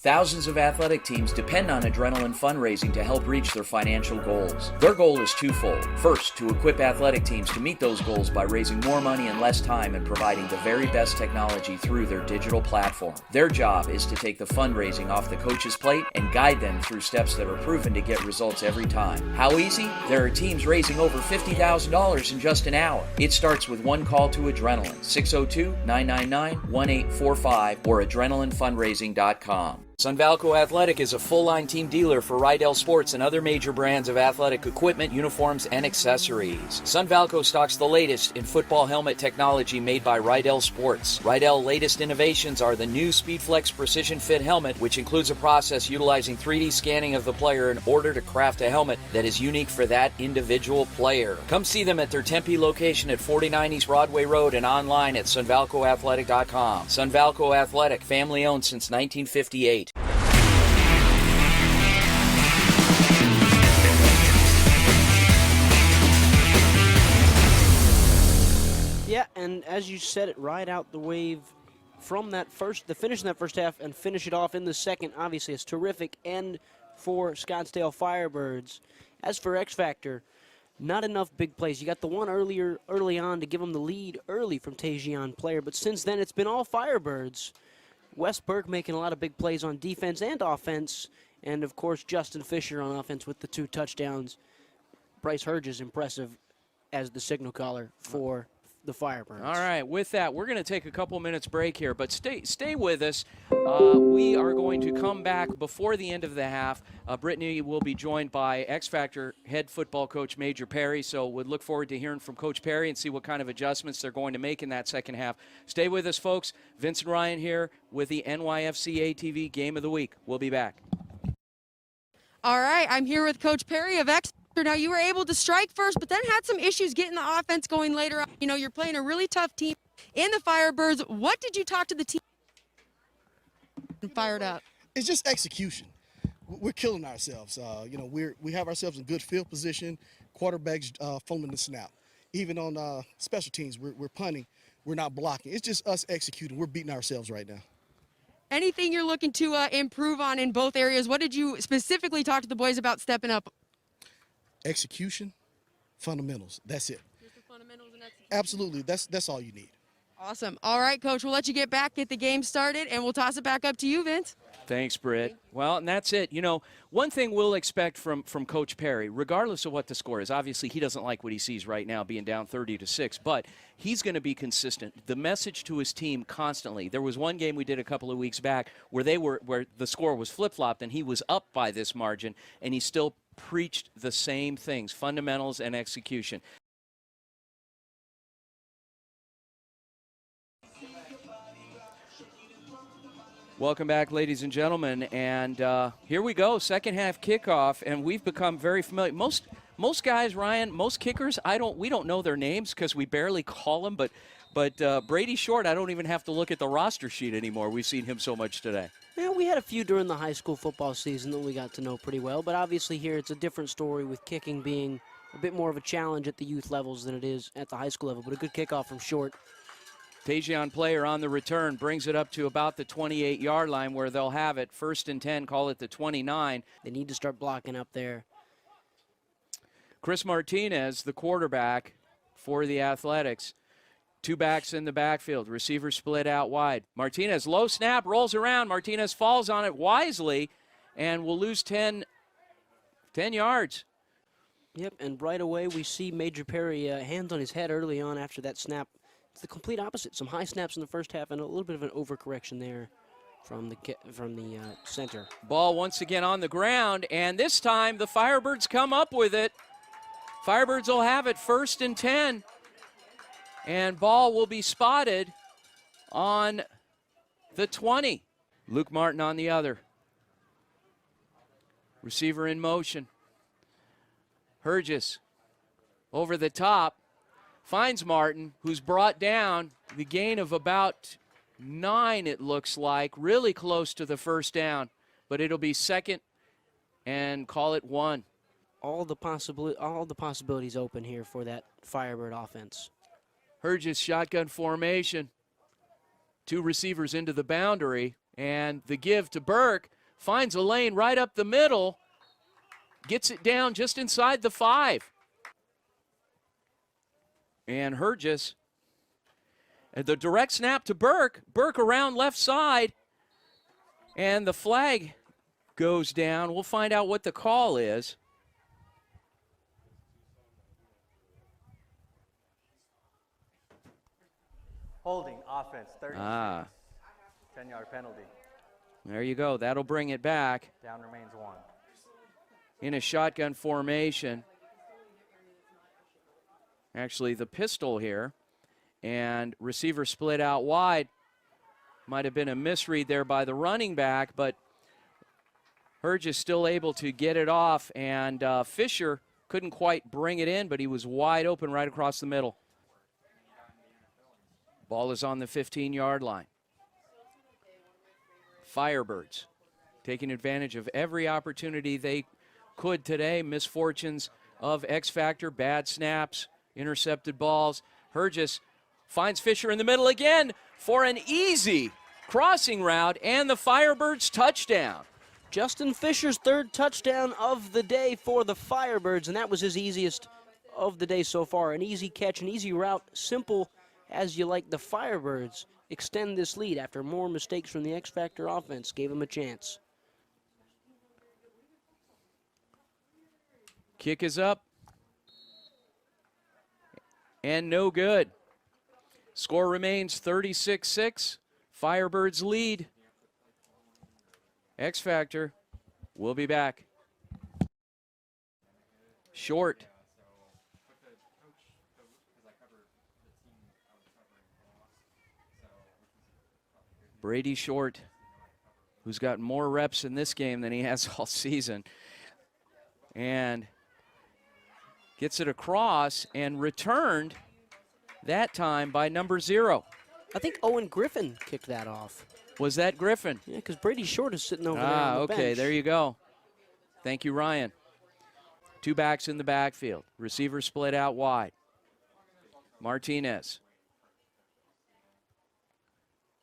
Thousands of athletic teams depend on Adrenaline fundraising to help reach their financial goals. Their goal is twofold. First, to equip athletic teams to meet those goals by raising more money in less time and providing the very best technology through their digital platform. Their job is to take the fundraising off the coach's plate and guide them through steps that are proven to get results every time. How easy? There are teams raising over $50,000 in just an hour. It starts with one call to Adrenaline, 602-999-1845 or adrenalinefundraising.com. Sunvalco Athletic is a full-line team dealer for Rydell Sports and other major brands of athletic equipment, uniforms, and accessories. Sunvalco stocks the latest in football helmet technology made by Rydell Sports. Rydell's latest innovations are the new SpeedFlex Precision Fit helmet, which includes a process utilizing 3D scanning of the player in order to craft a helmet that is unique for that individual player. Come see them at their Tempe location at 49 East Broadway Road and online at sunvalcoathletic.com. Sunvalco Athletic, family-owned since 1958. Yeah, and as you said it, ride out the wave from the finish in that first half and finish it off in the second. Obviously, it's terrific end for Scottsdale Firebirds. As for X Factor, not enough big plays. You got the one early on to give them the lead early from Tajion Player, but since then it's been all Firebirds. Wes Burke making a lot of big plays on defense and offense, and of course Justin Fisher on offense with the 2 touchdowns. Bryce Hurge is impressive as the signal caller for the Firebirds. All right, with that, we're going to take a couple minutes break here, but stay with us. We are going to come back before the end of the half. Brittany will be joined by X Factor head football coach Major Perry, so we'd look forward to hearing from Coach Perry and see what kind of adjustments they're going to make in that second half. Stay with us, folks. Vincent Ryan here with the Nyfcatv Game of the Week. We'll be back. All right, I'm here with Coach Perry of X. Now, you were able to strike first, but then had some issues getting the offense going later on. You know, you're playing a really tough team in the Firebirds. What did you talk to the team and fired up? It's just execution. We're killing ourselves. You know, we have ourselves in good field position. Quarterbacks fumbling the snap. Even on special teams, we're punting. We're not blocking. It's just us executing. We're beating ourselves right now. Anything you're looking to improve on in both areas? What did you specifically talk to the boys about stepping up? Execution, fundamentals. That's it. Just the fundamentals and execution. Absolutely. That's all you need. Awesome. All right, Coach, we'll let you get back, get the game started, and we'll toss it back up to you, Vince. Thanks, Britt. Well, and that's it. You know, one thing we'll expect from Coach Perry, regardless of what the score is, obviously he doesn't like what he sees right now being down 30-6, but he's going to be consistent. The message to his team constantly. There was one game we did a couple of weeks back where the score was flip-flopped and he was up by this margin, and he still preached the same things, fundamentals and execution. Welcome back, ladies and gentlemen, and here we go, second half kickoff, and we've become very familiar. Most guys, Ryan, most kickers, we don't know their names because we barely call them, but Brady Short, I don't even have to look at the roster sheet anymore. We've seen him so much today. Yeah, we had a few during the high school football season that we got to know pretty well, but obviously here it's a different story with kicking being a bit more of a challenge at the youth levels than it is at the high school level, but a good kickoff from Short. Tajion Player on the return brings it up to about the 28-yard line where they'll have it. 1st and 10, call it the 29. They need to start blocking up there. Chris Martinez, the quarterback for the Athletics. 2 backs in the backfield. Receiver split out wide. Martinez, low snap, rolls around. Martinez falls on it wisely and will lose 10 yards. Yep, and right away we see Major Perry hands on his head early on after that snap. It's the complete opposite. Some high snaps in the first half and a little bit of an overcorrection there from the center. Ball once again on the ground, and this time the Firebirds come up with it. Firebirds will have it 1st and 10, and ball will be spotted on the 20. Luke Martin on the other. Receiver in motion. Hurgis over the top. Finds Martin, who's brought down the gain of about 9, it looks like, really close to the first down, but it'll be 2nd and call it 1. All the possibilities open here for that Firebird offense. Hurgis shotgun formation. 2 receivers into the boundary, and the give to Burke. finds a lane right up the middle, gets it down just inside the 5. And Hergis, the direct snap to Burke. Burke around left side, and the flag goes down. We'll find out what the call is. Holding offense, 36. 10-yard penalty. There you go. That'll bring it back. Down remains 1. In a shotgun formation. Actually, the pistol here. And receiver split out wide. Might have been a misread there by the running back, but Herge is still able to get it off, and Fisher couldn't quite bring it in, but he was wide open right across the middle. Ball is on the 15-yard line. Firebirds taking advantage of every opportunity they could today. Misfortunes of X Factor, bad snaps, intercepted balls. Hergis finds Fisher in the middle again for an easy crossing route and the Firebirds touchdown. Justin Fisher's 3rd touchdown of the day for the Firebirds, and that was his easiest of the day so far. An easy catch, an easy route, simple as you like. The Firebirds extend this lead after more mistakes from the X Factor offense gave them a chance. Kick is up. And no good. Score remains 36-6. Firebirds lead. X Factor will be back. Short. Brady Short, who's got more reps in this game than he has all season. And gets it across and returned that time by number 0. I think Owen Griffin kicked that off. Was that Griffin? Yeah, because Brady Short is sitting over there on the okay, bench. there you go. Thank you, Ryan. 2 backs in the backfield. Receiver split out wide. Martinez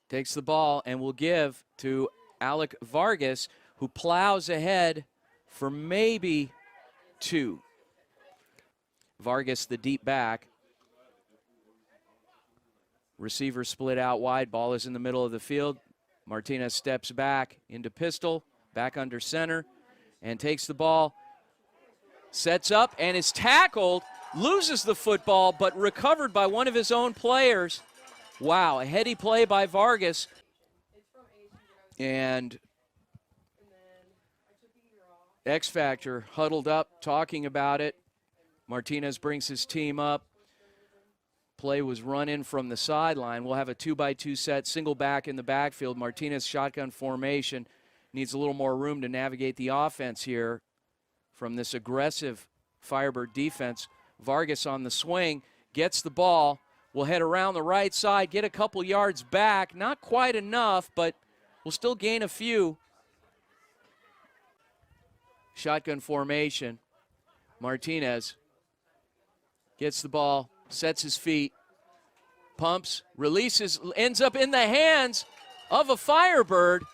takes the ball and will give to Alec Vargas, who plows ahead for maybe 2. Vargas, the deep back. Receiver split out wide. Ball is in the middle of the field. Martinez steps back into pistol, back under center, and takes the ball. Sets up and is tackled. Loses the football, but recovered by one of his own players. Wow, a heady play by Vargas. And X Factor huddled up, talking about it. Martinez brings his team up. Play was run in from the sideline. We'll have a 2-by-2 set, single back in the backfield. Martinez shotgun formation. Needs a little more room to navigate the offense here from this aggressive Firebird defense. Vargas on the swing, gets the ball, will head around the right side, get a couple yards back. Not quite enough, but will still gain a few. Shotgun formation. Martinez gets the ball, sets his feet, pumps, releases, ends up in the hands of a Firebird.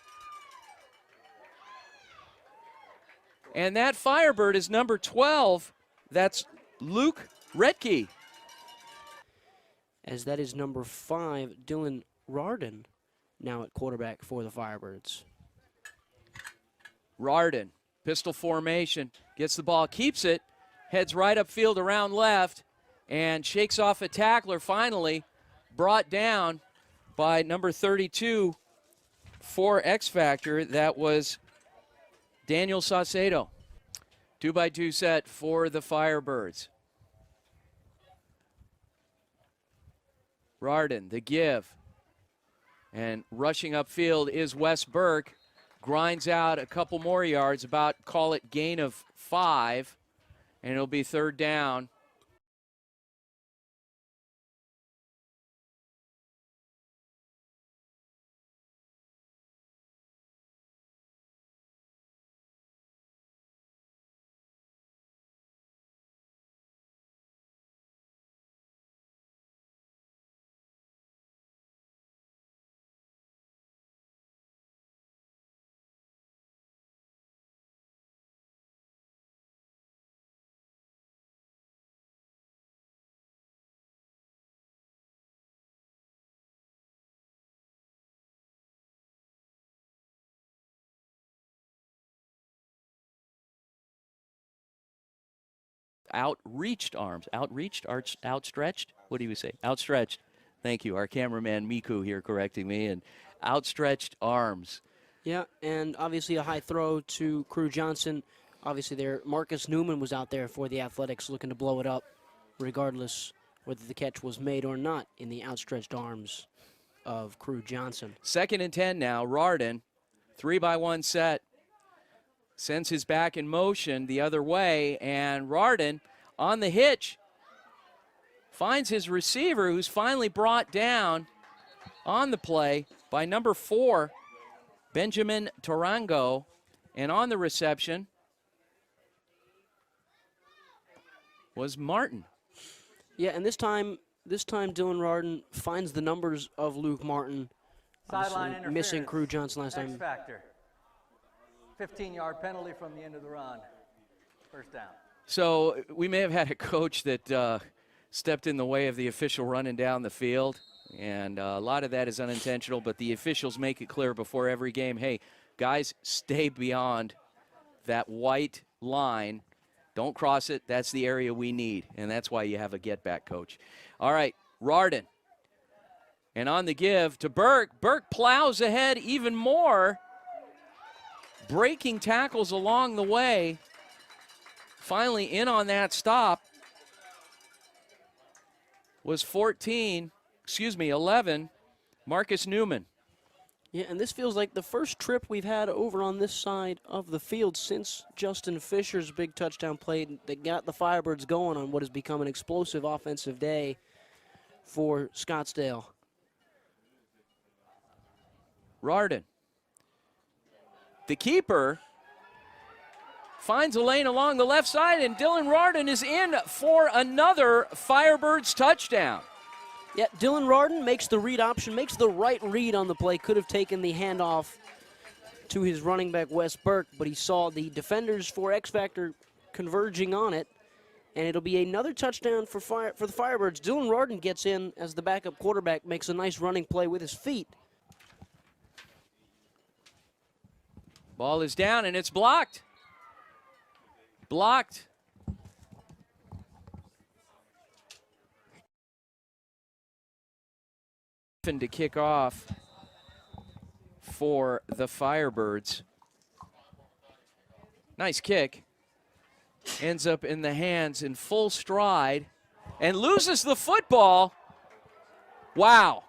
And that Firebird is number 12. That's Luke Retke. As that is number 5, Dylan Rardon, now at quarterback for the Firebirds. Rardon, pistol formation, gets the ball, keeps it, heads right upfield around left, and shakes off a tackler, finally brought down by number 32 for X Factor. That was Daniel Saucedo. 2-by-2 set for the Firebirds. Rardon, the give. And rushing upfield is Wes Burke. Grinds out a couple more yards, about, call it, gain of 5. And it'll be 3rd down. outreached arms. Outstretched? What do you say? Outstretched. Thank you. Our cameraman Miku here correcting me. And outstretched arms. Yeah, and obviously a high throw to Crew Johnson. Obviously there, Marcus Newman was out there for the Athletics looking to blow it up, regardless whether the catch was made or not in the outstretched arms of Crew Johnson. 2nd and 10 now. Rardin, 3-by-1 set. Sends his back in motion the other way, and Rardin on the hitch finds his receiver, who's finally brought down on the play by number 4, Benjamin Tarango, and on the reception was Martin. Yeah, and this time Dylan Rardin finds the numbers of Luke Martin. Sideline interference. Missing Crew Johnson last time. X factor. 15-yard penalty from the end of the run. First down. So we may have had a coach that stepped in the way of the official running down the field, and a lot of that is unintentional, but the officials make it clear before every game, hey, guys, stay beyond that white line. Don't cross it. That's the area we need, and that's why you have a get-back coach. All right, Rardin. And on the give to Burke. Burke plows ahead even more, breaking tackles along the way. Finally in on that stop was 11, Marcus Newman. Yeah, and this feels like the first trip we've had over on this side of the field since Justin Fisher's big touchdown play that got the Firebirds going on what has become an explosive offensive day for Scottsdale. Rardin. The keeper finds a lane along the left side, and Dylan Rardin is in for another Firebirds touchdown. Yeah, Dylan Rardin makes the read option, makes the right read on the play. Could have taken the handoff to his running back, Wes Burke, but he saw the defenders for X Factor converging on it, and it'll be another touchdown for the Firebirds. Dylan Rardin gets in as the backup quarterback, makes a nice running play with his feet. Ball is down, and it's blocked. Blocked. To kick off for the Firebirds. Nice kick. Ends up in the hands in full stride and loses the football. Wow.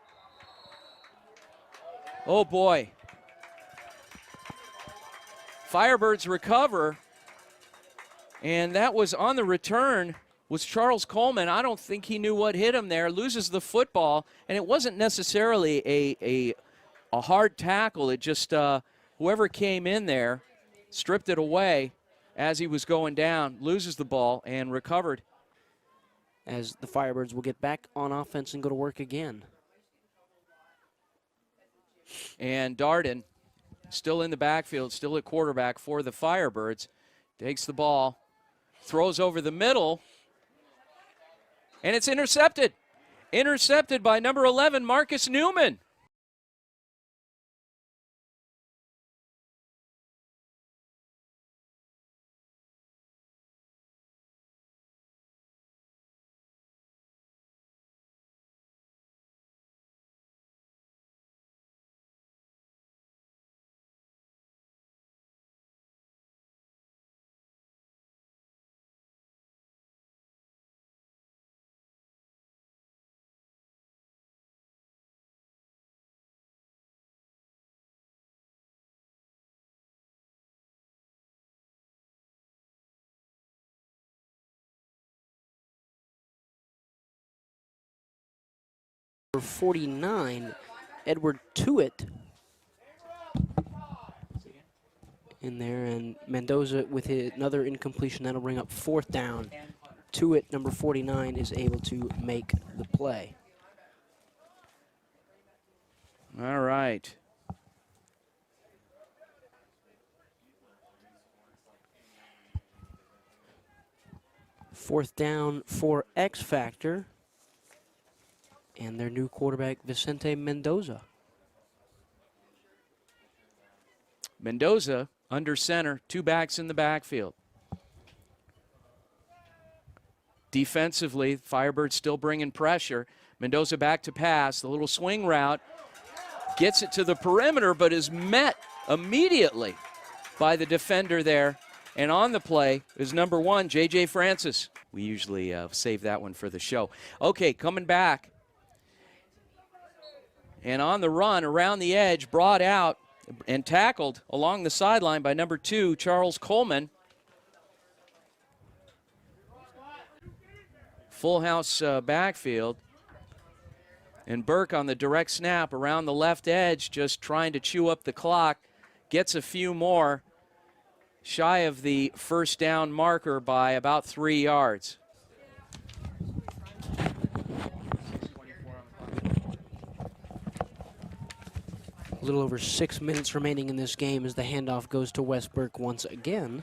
Oh boy. Firebirds recover, and that was on the return was Charles Coleman. I don't think he knew what hit him there. Loses the football, and it wasn't necessarily a hard tackle. It just whoever came in there stripped it away as he was going down, loses the ball, and recovered. As the Firebirds will get back on offense and go to work again. And Darden, still in the backfield, still at quarterback for the Firebirds, takes the ball, throws over the middle, and it's intercepted. Intercepted by number 11, Marcus Newman. Number 49, Edward Tuitt in there, and Mendoza with another incompletion. That'll bring up 4th down. Tuitt, number 49, is able to make the play. All right. Fourth down for X Factor and their new quarterback, Vicente Mendoza. Mendoza under center, 2 backs in the backfield. Defensively, Firebirds still bringing pressure. Mendoza back to pass, the little swing route. Gets it to the perimeter, but is met immediately by the defender there. And on the play is number 1, J.J. Francis. We usually save that one for the show. Okay, coming back. And on the run, around the edge, brought out and tackled along the sideline by number 2, Charles Coleman. Full house backfield. And Burke on the direct snap around the left edge, just trying to chew up the clock. Gets a few more, shy of the first down marker by about 3 yards. A little over 6 minutes remaining in this game as the handoff goes to Wes Burke once again.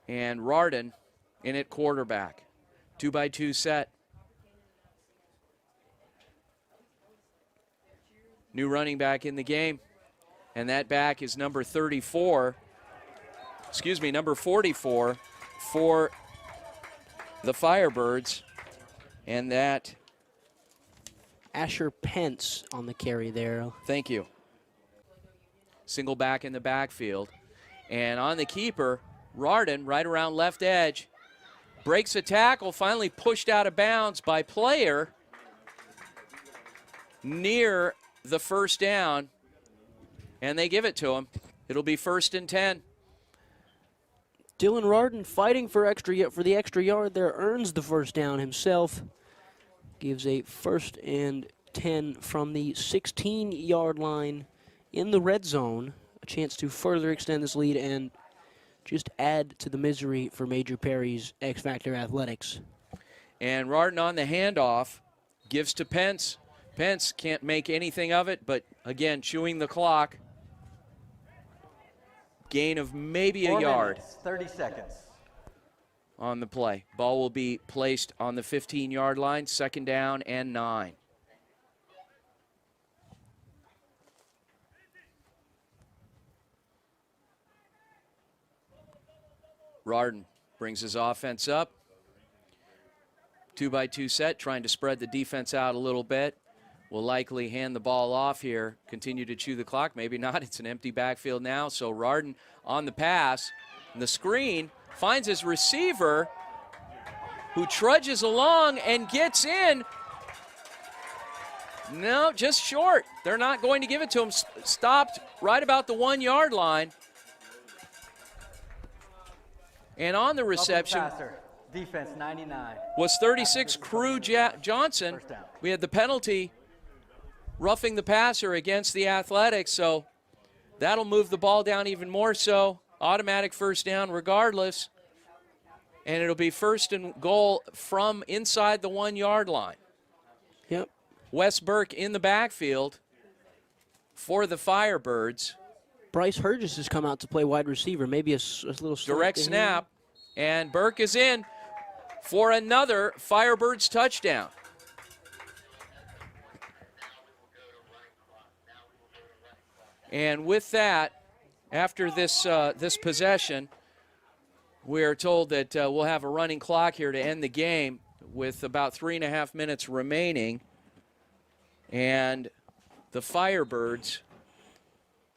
And Rardin in at quarterback. 2-by-2 set. New running back in the game. And that back is number 44. Number 44 for the Firebirds. And that... Asher Pence on the carry there. Thank you. Single back in the backfield. And on the keeper, Rardin right around left edge. Breaks a tackle, finally pushed out of bounds by player near the first down. And they give it to him. It'll be 1st and 10. Dylan Rardin fighting for the extra yard there, earns the first down himself. Gives a 1st and 10 from the 16-yard line in the red zone. A chance to further extend this lead and just add to the misery for Major Perry's X Factor Athletics. And Rardin on the handoff gives to Pence. Pence can't make anything of it, but again, chewing the clock. Gain of maybe a 4 yard. minutes, 30 seconds. On the play. Ball will be placed on the 15-yard line, 2nd down and 9. Rardin brings his offense up. 2-by-2 set, trying to spread the defense out a little bit. Will likely hand the ball off here, continue to chew the clock. Maybe not. It's an empty backfield now. So Rardin on the pass. And the screen finds his receiver, who trudges along and gets in. No, just short. They're not going to give it to him. Stopped right about the 1-yard line. And on the reception Defense 99. was 36 Crew Johnson. We had the penalty roughing the passer against the Athletics, so that'll move the ball down even more so. Automatic first down regardless. And it'll be 1st and goal from inside the 1-yard line. Yep. Wes Burke in the backfield for the Firebirds. Bryce Herges has come out to play wide receiver. Maybe a little direct snap, and Burke is in for another Firebirds touchdown. And with that, after this this possession, we are told that we'll have a running clock here to end the game with about 3.5 minutes remaining. And the Firebirds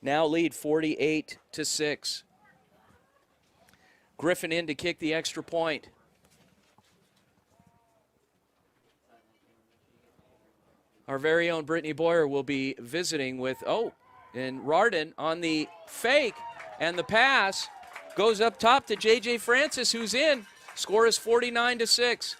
now lead 48-6. Griffin in to kick the extra point. Our very own Brittany Boyer will be visiting with, and Rardin on the fake, and the pass goes up top to J.J. Francis, who's in. Score is 49-6.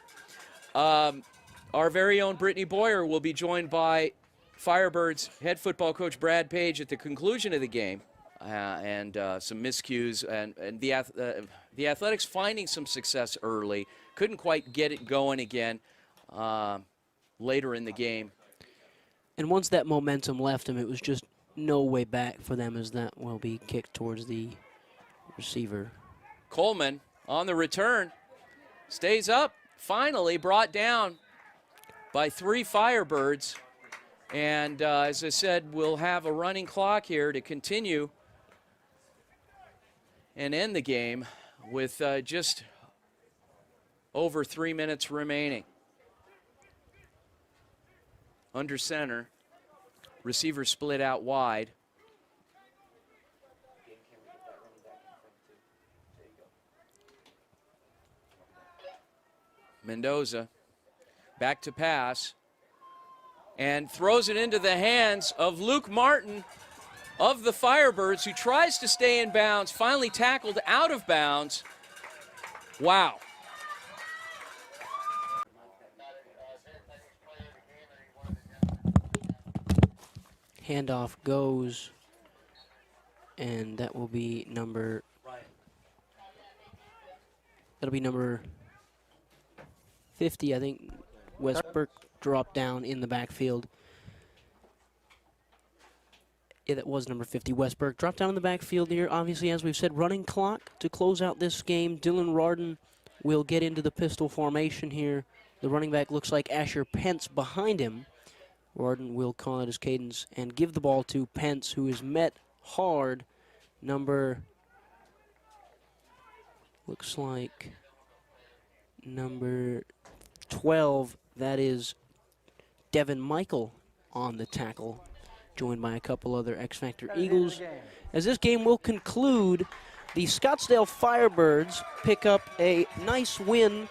Our very own Brittany Boyer will be joined by Firebirds head football coach Brad Page at the conclusion of the game, and some miscues, and the Athletics finding some success early. Couldn't quite get it going again later in the game. And once that momentum left him, it was just no way back for them, as that will be kicked towards the receiver. Coleman on the return stays up, finally brought down by 3 Firebirds. And as I said, we'll have a running clock here to continue and end the game with just over 3 minutes remaining. Under center, receiver split out wide. Mendoza back to pass and throws it into the hands of Luke Martin of the Firebirds, who tries to stay in bounds, finally tackled out of bounds. Wow. Handoff goes, and that will be number, that'll be number 50, I think. Westbrook dropped down in the backfield. Yeah, that was number 50. Westbrook dropped down in the backfield here. Obviously, as we've said, running clock to close out this game. Dylan Rarden will get into the pistol formation here. The running back looks like Asher Pence behind him. Rarden will call out his cadence and give the ball to Pence, who is met hard. Looks like number 12. That is Devin Michael on the tackle, joined by a couple other X Factor Eagles. As this game will conclude, the Scottsdale Firebirds pick up a nice win.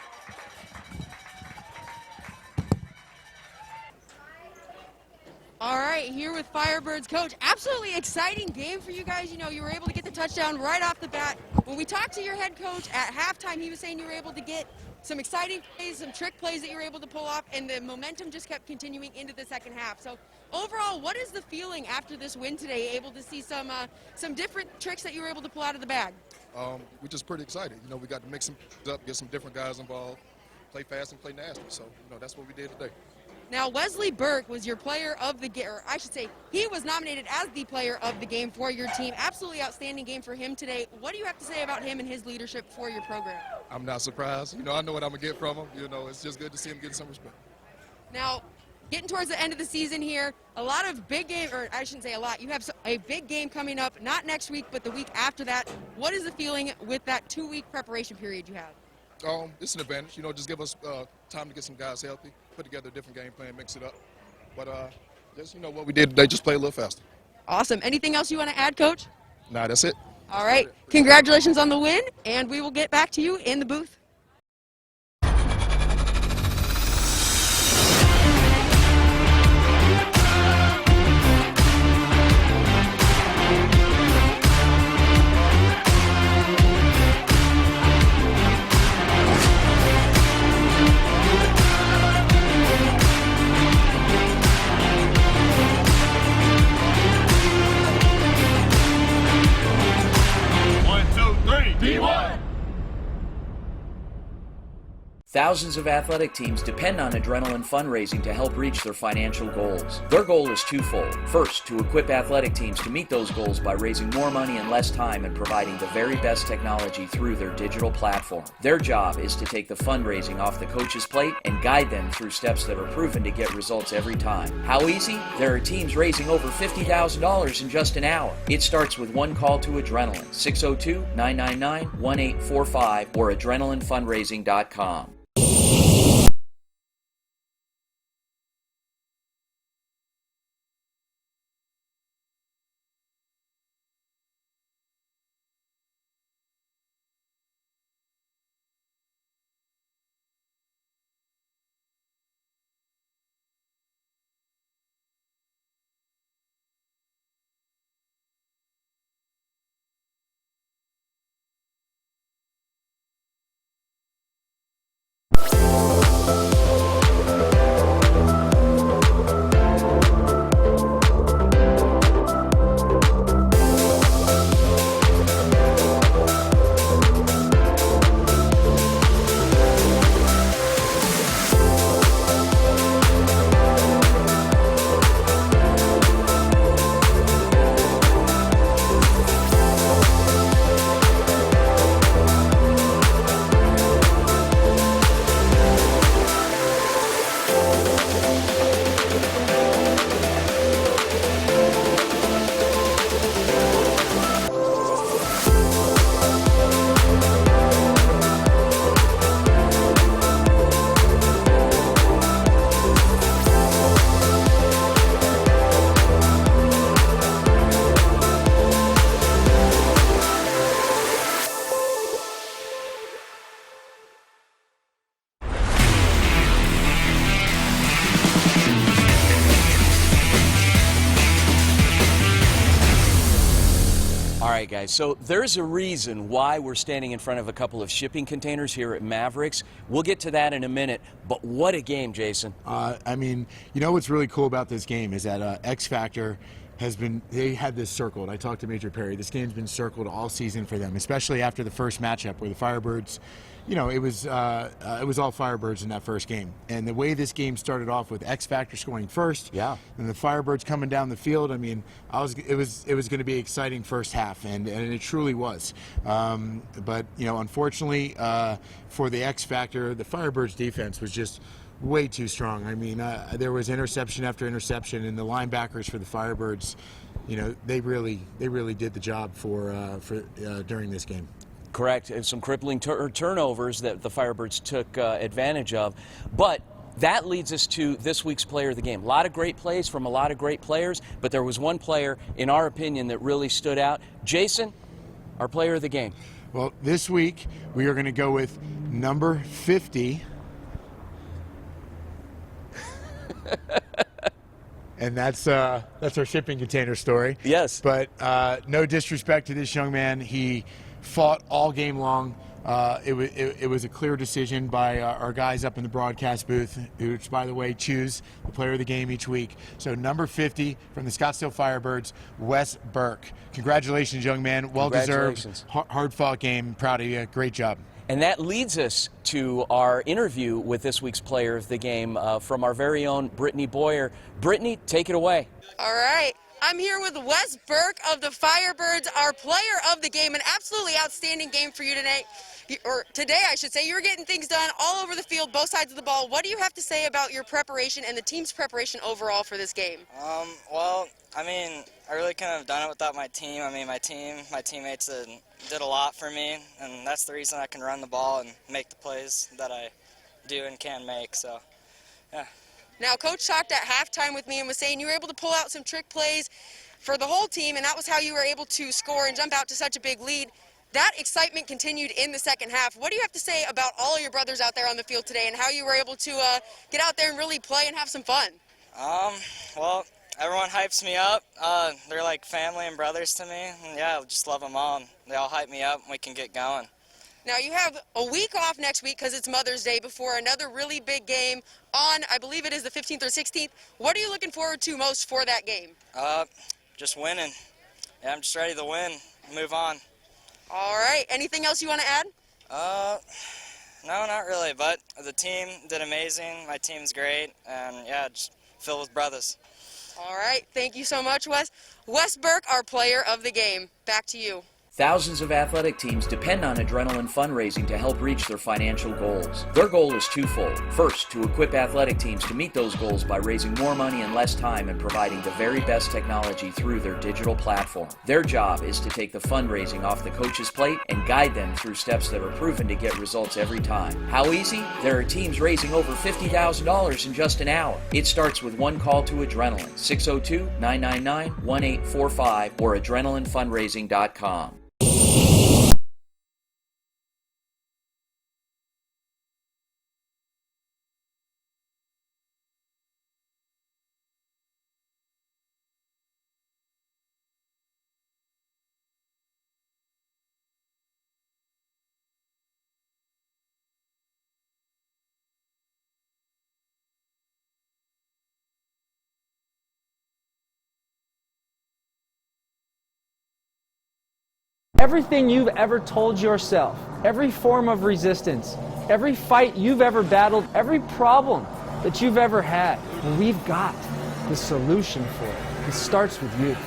All right, here with Firebirds coach. Absolutely exciting game for you guys. You know, you were able to get the touchdown right off the bat. When we talked to your head coach at halftime, he was saying you were able to get some exciting plays, some trick plays that you were able to pull off, and the momentum just kept continuing into the second half. So overall, what is the feeling after this win today, able to see some different tricks that you were able to pull out of the bag? We're just pretty excited. You know, we got to mix them up, get some different guys involved, play fast and play nasty. So, you know, that's what we did today. Now, Wesley Burke was your player of the game, or I should say, he was nominated as the player of the game for your team. Absolutely outstanding game for him today. What do you have to say about him and his leadership for your program? I'm not surprised. You know, I know what I'm going to get from him. You know, it's just good to see him getting some respect. Now, getting towards the end of the season here, a lot of big game, or I shouldn't say a lot, you have a big game coming up, not next week, but the week after that. What is the feeling with that 2-week preparation period you have? It's an advantage. You know, just give us time to get some guys healthy, put together a different game plan, mix it up. But just, you know, what we did today, just play a little faster. Awesome. Anything else you want to add, Coach? Nah, that's it. All right. Congratulations on the win, and we will get back to you in the booth. Thousands of athletic teams depend on Adrenaline fundraising to help reach their financial goals. Their goal is twofold. First, to equip athletic teams to meet those goals by raising more money in less time and providing the very best technology through their digital platform. Their job is to take the fundraising off the coach's plate and guide them through steps that are proven to get results every time. How easy? There are teams raising over $50,000 in just an hour. It starts with one call to Adrenaline, 602-999-1845 or adrenalinefundraising.com. Okay, so there's a reason why we're standing in front of a couple of shipping containers here at Mavericks. We'll get to that in a minute, but what a game, Jason. I mean, you know what's really cool about this game is that X Factor they had this circled. I talked to Major Perry. This game's been circled all season for them, especially after the first matchup where the Firebirds, you know, it was all Firebirds in that first game. And the way this game started off with X Factor scoring first, yeah, and the Firebirds coming down the field, I mean, it was going to be an exciting first half, and it truly was. But you know, unfortunately for the X Factor, the Firebirds defense was just way too strong. I mean, there was interception after interception, and the linebackers for the Firebirds, you know, they really did the job for during this game. Correct. And some crippling turnovers that the Firebirds took advantage of. But that leads us to this week's player of the game. A lot of great plays from a lot of great players, but there was one player, in our opinion, that really stood out. Jason, our player of the game. Well, this week we are going to go with number 50. And that's our shipping container story. Yes. But no disrespect to this young man. He fought all game long. It was a clear decision by our guys up in the broadcast booth, which, by the way, choose the player of the game each week. So number 50 from the Scottsdale Firebirds, Wes Burke. Congratulations, young man. Well-deserved, hard-fought game. Proud of you. Great job. And that leads us to our interview with this week's player of the game from our very own Brittany Boyer. Brittany, take it away. All right. I'm here with Wes Burke of the Firebirds, our player of the game. An absolutely outstanding game for you today. Today, I should say. You were getting things done all over the field, both sides of the ball. What do you have to say about your preparation and the team's preparation overall for this game? Well, I mean, I really couldn't have done it without my team. I mean, my teammates did a lot for me, and that's the reason I can run the ball and make the plays that I do and can make, so, yeah. Now, Coach talked at halftime with me and was saying you were able to pull out some trick plays for the whole team, and that was how you were able to score and jump out to such a big lead. That excitement continued in the second half. What do you have to say about all of your brothers out there on the field today and how you were able to get out there and really play and have some fun? Well, everyone hypes me up. They're like family and brothers to me. And yeah, I just love them all. And they all hype me up and we can get going. Now, you have a week off next week because it's Mother's Day before another really big game on, I believe it is the 15th or 16th. What are you looking forward to most for that game? Just winning. Yeah, I'm just ready to win, move on. All right. Anything else you want to add? No, not really, but the team did amazing. My team's great, and yeah, just filled with brothers. All right. Thank you so much, Wes. Wes Burke, our player of the game. Back to you. Thousands of athletic teams depend on Adrenaline fundraising to help reach their financial goals. Their goal is twofold. First, to equip athletic teams to meet those goals by raising more money in less time and providing the very best technology through their digital platform. Their job is to take the fundraising off the coach's plate and guide them through steps that are proven to get results every time. How easy? There are teams raising over $50,000 in just an hour. It starts with one call to Adrenaline, 602-999-1845 or adrenalinefundraising.com. Everything you've ever told yourself, every form of resistance, every fight you've ever battled, every problem that you've ever had, we've got the solution for it. It starts with you.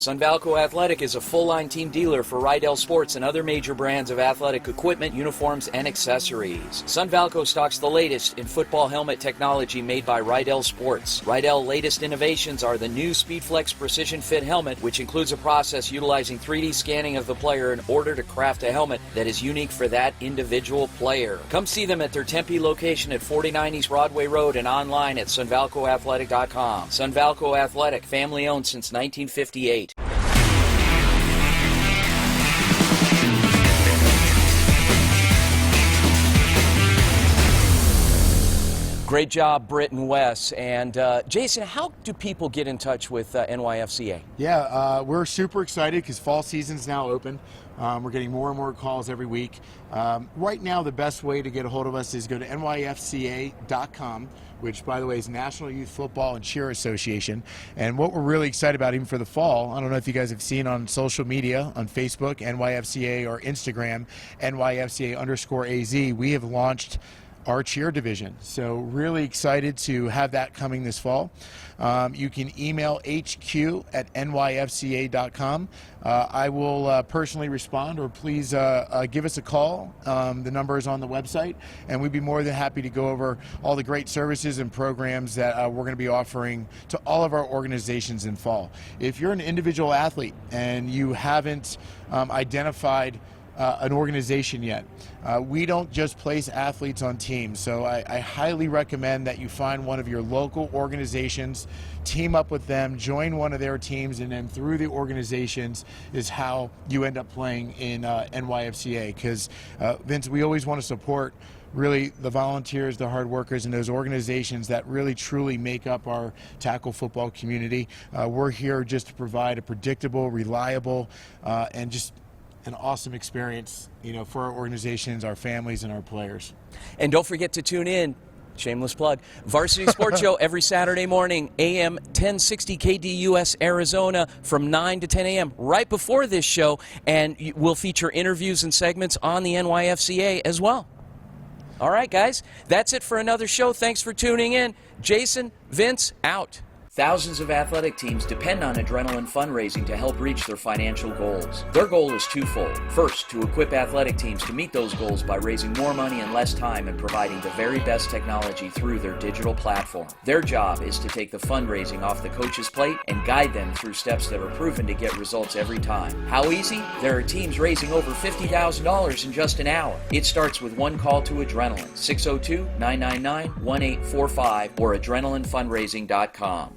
Sunvalco Athletic is a full-line team dealer for Rydell Sports and other major brands of athletic equipment, uniforms, and accessories. Sunvalco stocks the latest in football helmet technology made by Rydell Sports. Rydell's latest innovations are the new SpeedFlex Precision Fit helmet, which includes a process utilizing 3D scanning of the player in order to craft a helmet that is unique for that individual player. Come see them at their Tempe location at 49 East Broadway Road and online at sunvalcoathletic.com. Sunvalco Athletic, family-owned since 1958. Great job, Britt and Wes. And Jason, how do people get in touch with NYFCA? Yeah, we're super excited because fall season's now open. We're getting more and more calls every week. Right now, the best way to get a hold of us is go to nyfca.com, which, by the way, is National Youth Football and Cheer Association. And what we're really excited about, even for the fall, I don't know if you guys have seen on social media, on Facebook, NYFCA, or Instagram, NYFCA_AZ, we have launched our cheer division. So really excited to have that coming this fall. You can email hq@nyfca.com. I will personally respond, or please give us a call. The number is on the website, and we'd be more than happy to go over all the great services and programs that we're going to be offering to all of our organizations in fall. If you're an individual athlete and you haven't identified an organization yet, we don't just place athletes on teams, so I highly recommend that you find one of your local organizations, team up with them, join one of their teams, and then through the organizations is how you end up playing in NYFCA, because Vince, we always want to support really the volunteers, the hard workers, and those organizations that really truly make up our tackle football community. We're here just to provide a predictable, reliable, and just an awesome experience, for our organizations, our families, and our players. And don't forget to tune in, shameless plug, Varsity Sports Show every Saturday morning, AM 1060 KDUS Arizona from 9 to 10 a.m. right before this show, and we'll feature interviews and segments on the NYFCA as well. All right, guys, that's it for another show. Thanks for tuning in. Jason, Vince, out. Thousands of athletic teams depend on Adrenaline fundraising to help reach their financial goals. Their goal is twofold. First, to equip athletic teams to meet those goals by raising more money in less time and providing the very best technology through their digital platform. Their job is to take the fundraising off the coach's plate and guide them through steps that are proven to get results every time. How easy? There are teams raising over $50,000 in just an hour. It starts with one call to Adrenaline, 602-999-1845 or adrenalinefundraising.com.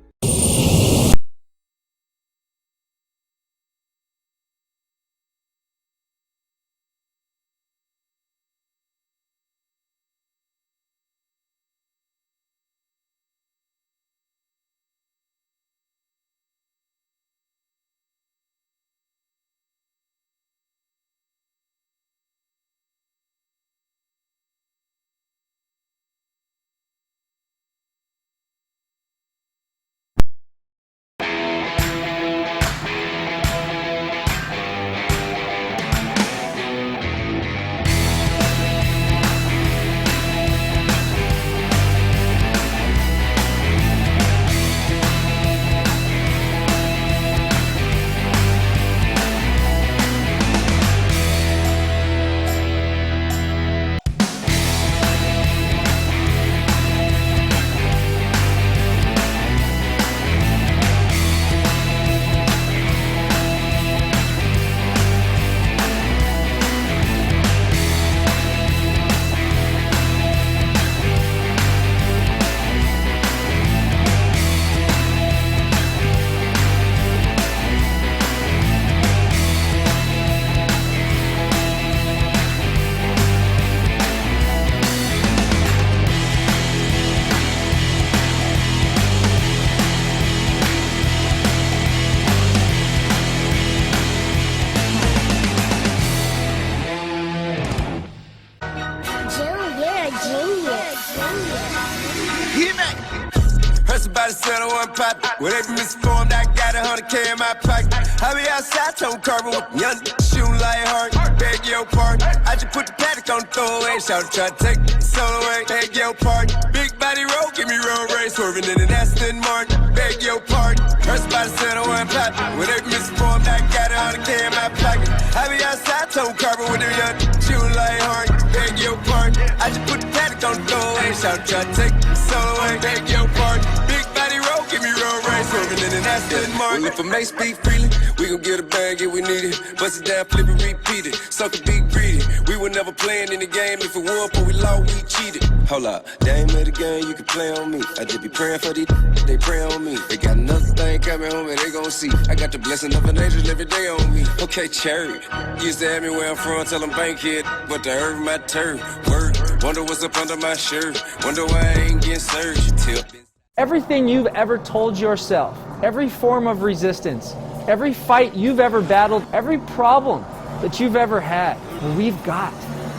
Whatever misformed, I got 100K in my pocket. I be outside, tone carbon with young shooting like hard. Beg your pardon. I just put the paddock on the throwaway. Shout try to take the soul away. Beg your pardon. Big body roll, give me road race. Swerving in an Aston Martin. Beg your pardon. First by the center one pop. Whatever misformed, I got 100K in my pocket. I be outside, tone carbon with them young shooting like hard. Beg your pardon. I just put the paddock on the throwaway. Shout try to take the soul away. Beg your pardon. Big body roll, give me road race. Swerving in an Aston good morning. Well, if a mate speak freely, we gon' get a bag if we need it. Bust it down, flip it, repeat it. Sucker be greedy. We were never playing in the game. If it won, but we lost, we cheated. Hold up, they ain't made a game, you can play on me. I just be praying for these, they pray on me. They got another thing coming home and they gon' see. I got the blessing of an angel every day on me. Okay, cherry. Used to have me where I'm from, tell them bank kid, but the herb my turf. Word, wonder what's up under my shirt. Wonder why I ain't getting served. Tip. Everything you've ever told yourself, every form of resistance, every fight you've ever battled, every problem that you've ever had, we've got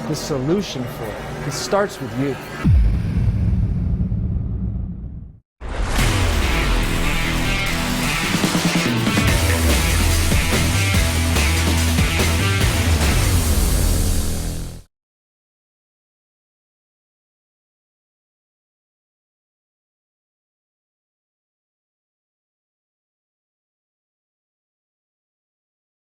the solution for it. It starts with you.